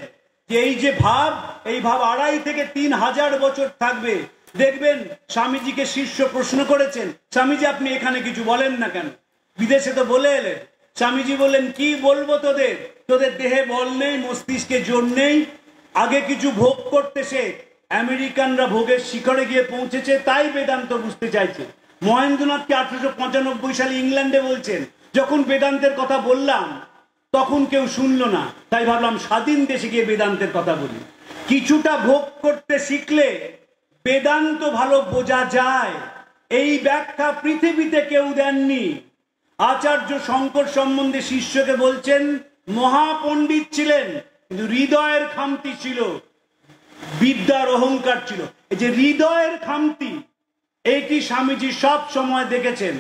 যে এই যে ভাব, এই ভাব 2,500 থেকে 3,000 বছর থাকবে। দেখবেন স্বামীজিকে শিষ্য প্রশ্ন করেছেন, স্বামীজি আপনি এখানে কিছু বলেন না কেন, বিদেশে তো বলে এলেন। স্বামীজি বললেন কি বলবো তোদের, তোদের দেহে বল নেই, মস্তিষ্কে জোর নেই, আগে কিছু ভোগ করতে শেখ। আমেরিকানরা ভোগের শিখরে গিয়ে পৌঁছেছে, তাই বেদান্ত বুঝতে চাইছে। মহেন্দ্রনাথকে 1895 সালে ইংল্যান্ডে বলছেন, যখন বেদান্তের কথা বললাম তখন কেউ শুনলো না, তাই ভাবলাম স্বাধীন দেশে গিয়ে বেদান্তের কথা বলি। কিছুটা ভোগ করতে শিখলে বেদান্ত ভালো বোঝা যায়। এই ব্যাখ্যা পৃথিবীতে কেউ দেননি। আচার্য শঙ্কর সম্বন্ধে শিষ্যকে বলছেন মহাপণ্ডিত ছিলেন, কিন্তু হৃদয়ের খামতি ছিল, বিদ্যার অহংকার ছিল। এই যে হৃদয়ের খামতি, এইটি স্বামীজি সব সময় দেখেছেন।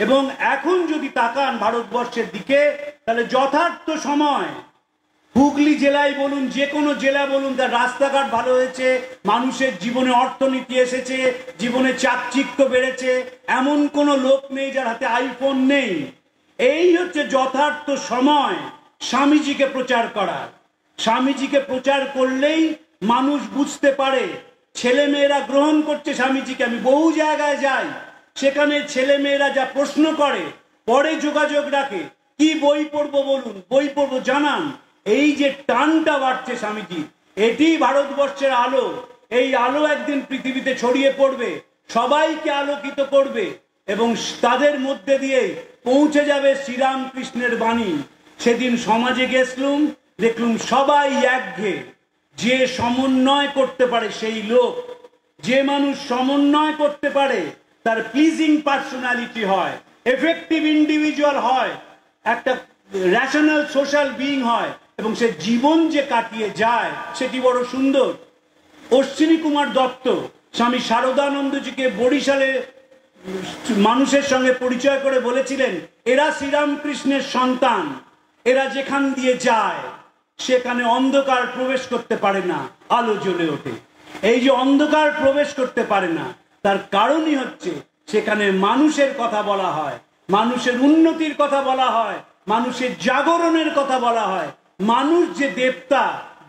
এবং এখন যদি তাকান ভারতবর্ষের দিকে, তাহলে যথার্থ সময়, হুগলি জেলায় বলুন, যে কোনো জেলা বলুন, তার রাস্তাঘাট ভালো হয়েছে, মানুষের জীবনে অর্থনীতি এসেছে, জীবনে চাকচিক্য বেড়েছে, এমন কোনো লোক নেই যার হাতে আইফোন নেই। এই হচ্ছে যথার্থ সময় স্বামীজিকে প্রচার করার। স্বামীজিকে প্রচার করলেই মানুষ বুঝতে পারে। ছেলে মেয়েরা গ্রহণ করছে স্বামীজিকে। আমি বহু জায়গায় যাই, সেখানে ছেলে মেয়েরা যা প্রশ্ন করে, পরে যোগাযোগ রাখে, কি বই পড়বো বলুন, বই পড়বো জানান। এই যে টানটা বাড়ছে স্বামীজি, এটি ভারতবর্ষের আলো। এই আলো একদিন পৃথিবীতে ছড়িয়ে পড়বে, সবাইকে আলোকিত করবে, এবং তাদের মধ্যে দিয়ে পৌঁছে যাবে শ্রীরামকৃষ্ণের বাণী। সেদিন সমাজে গেছলুম, দেখলুম সবাই একঘেয়ে। যে সমন্বয় করতে পারে সেই লোক, যে মানুষ সমন্বয় করতে পারে তার প্লিজিং পার্সোনালিটি হয়, এফেক্টিভ ইন্ডিভিজুয়াল হয়, একটা রেশনাল সোশ্যাল বিইং হয়, এবং সে জীবন যে কাটিয়ে যায় সেটি বড় সুন্দর। অশ্বিনী কুমার দত্ত স্বামী শারদানন্দজিকে বরিশালে মানুষের সঙ্গে পরিচয় করে বলেছিলেন, এরা শ্রীরামকৃষ্ণের সন্তান, এরা যেখান দিয়ে যায় সেখানে অন্ধকার প্রবেশ করতে পারে না, আলো জ্বলে ওঠে। এই যে অন্ধকার প্রবেশ করতে পারে না, তার কারণই হচ্ছে সেখানে মানুষের কথা বলা হয়, মানুষের উন্নতির কথা বলা হয়, মানুষের জাগরণের কথা বলা হয়, মানুষ যে দেবতা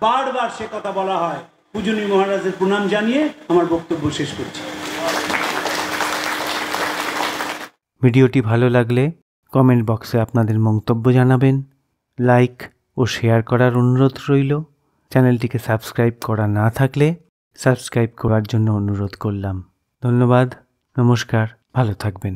বারবার সে কথা বলা হয়। পূজনীয় মহারাজের প্রণাম জানিয়ে আমার বক্তব্য শেষ করছি। ভিডিওটি ভালো লাগলে কমেন্ট বক্সে আপনাদের মন্তব্য জানাবেন, লাইক ও শেয়ার করার অনুরোধ রইল। চ্যানেলটিকে সাবস্ক্রাইব করা না থাকলে সাবস্ক্রাইব করার জন্য অনুরোধ করলাম। ধন্যবাদ, নমস্কার, ভালো থাকবেন।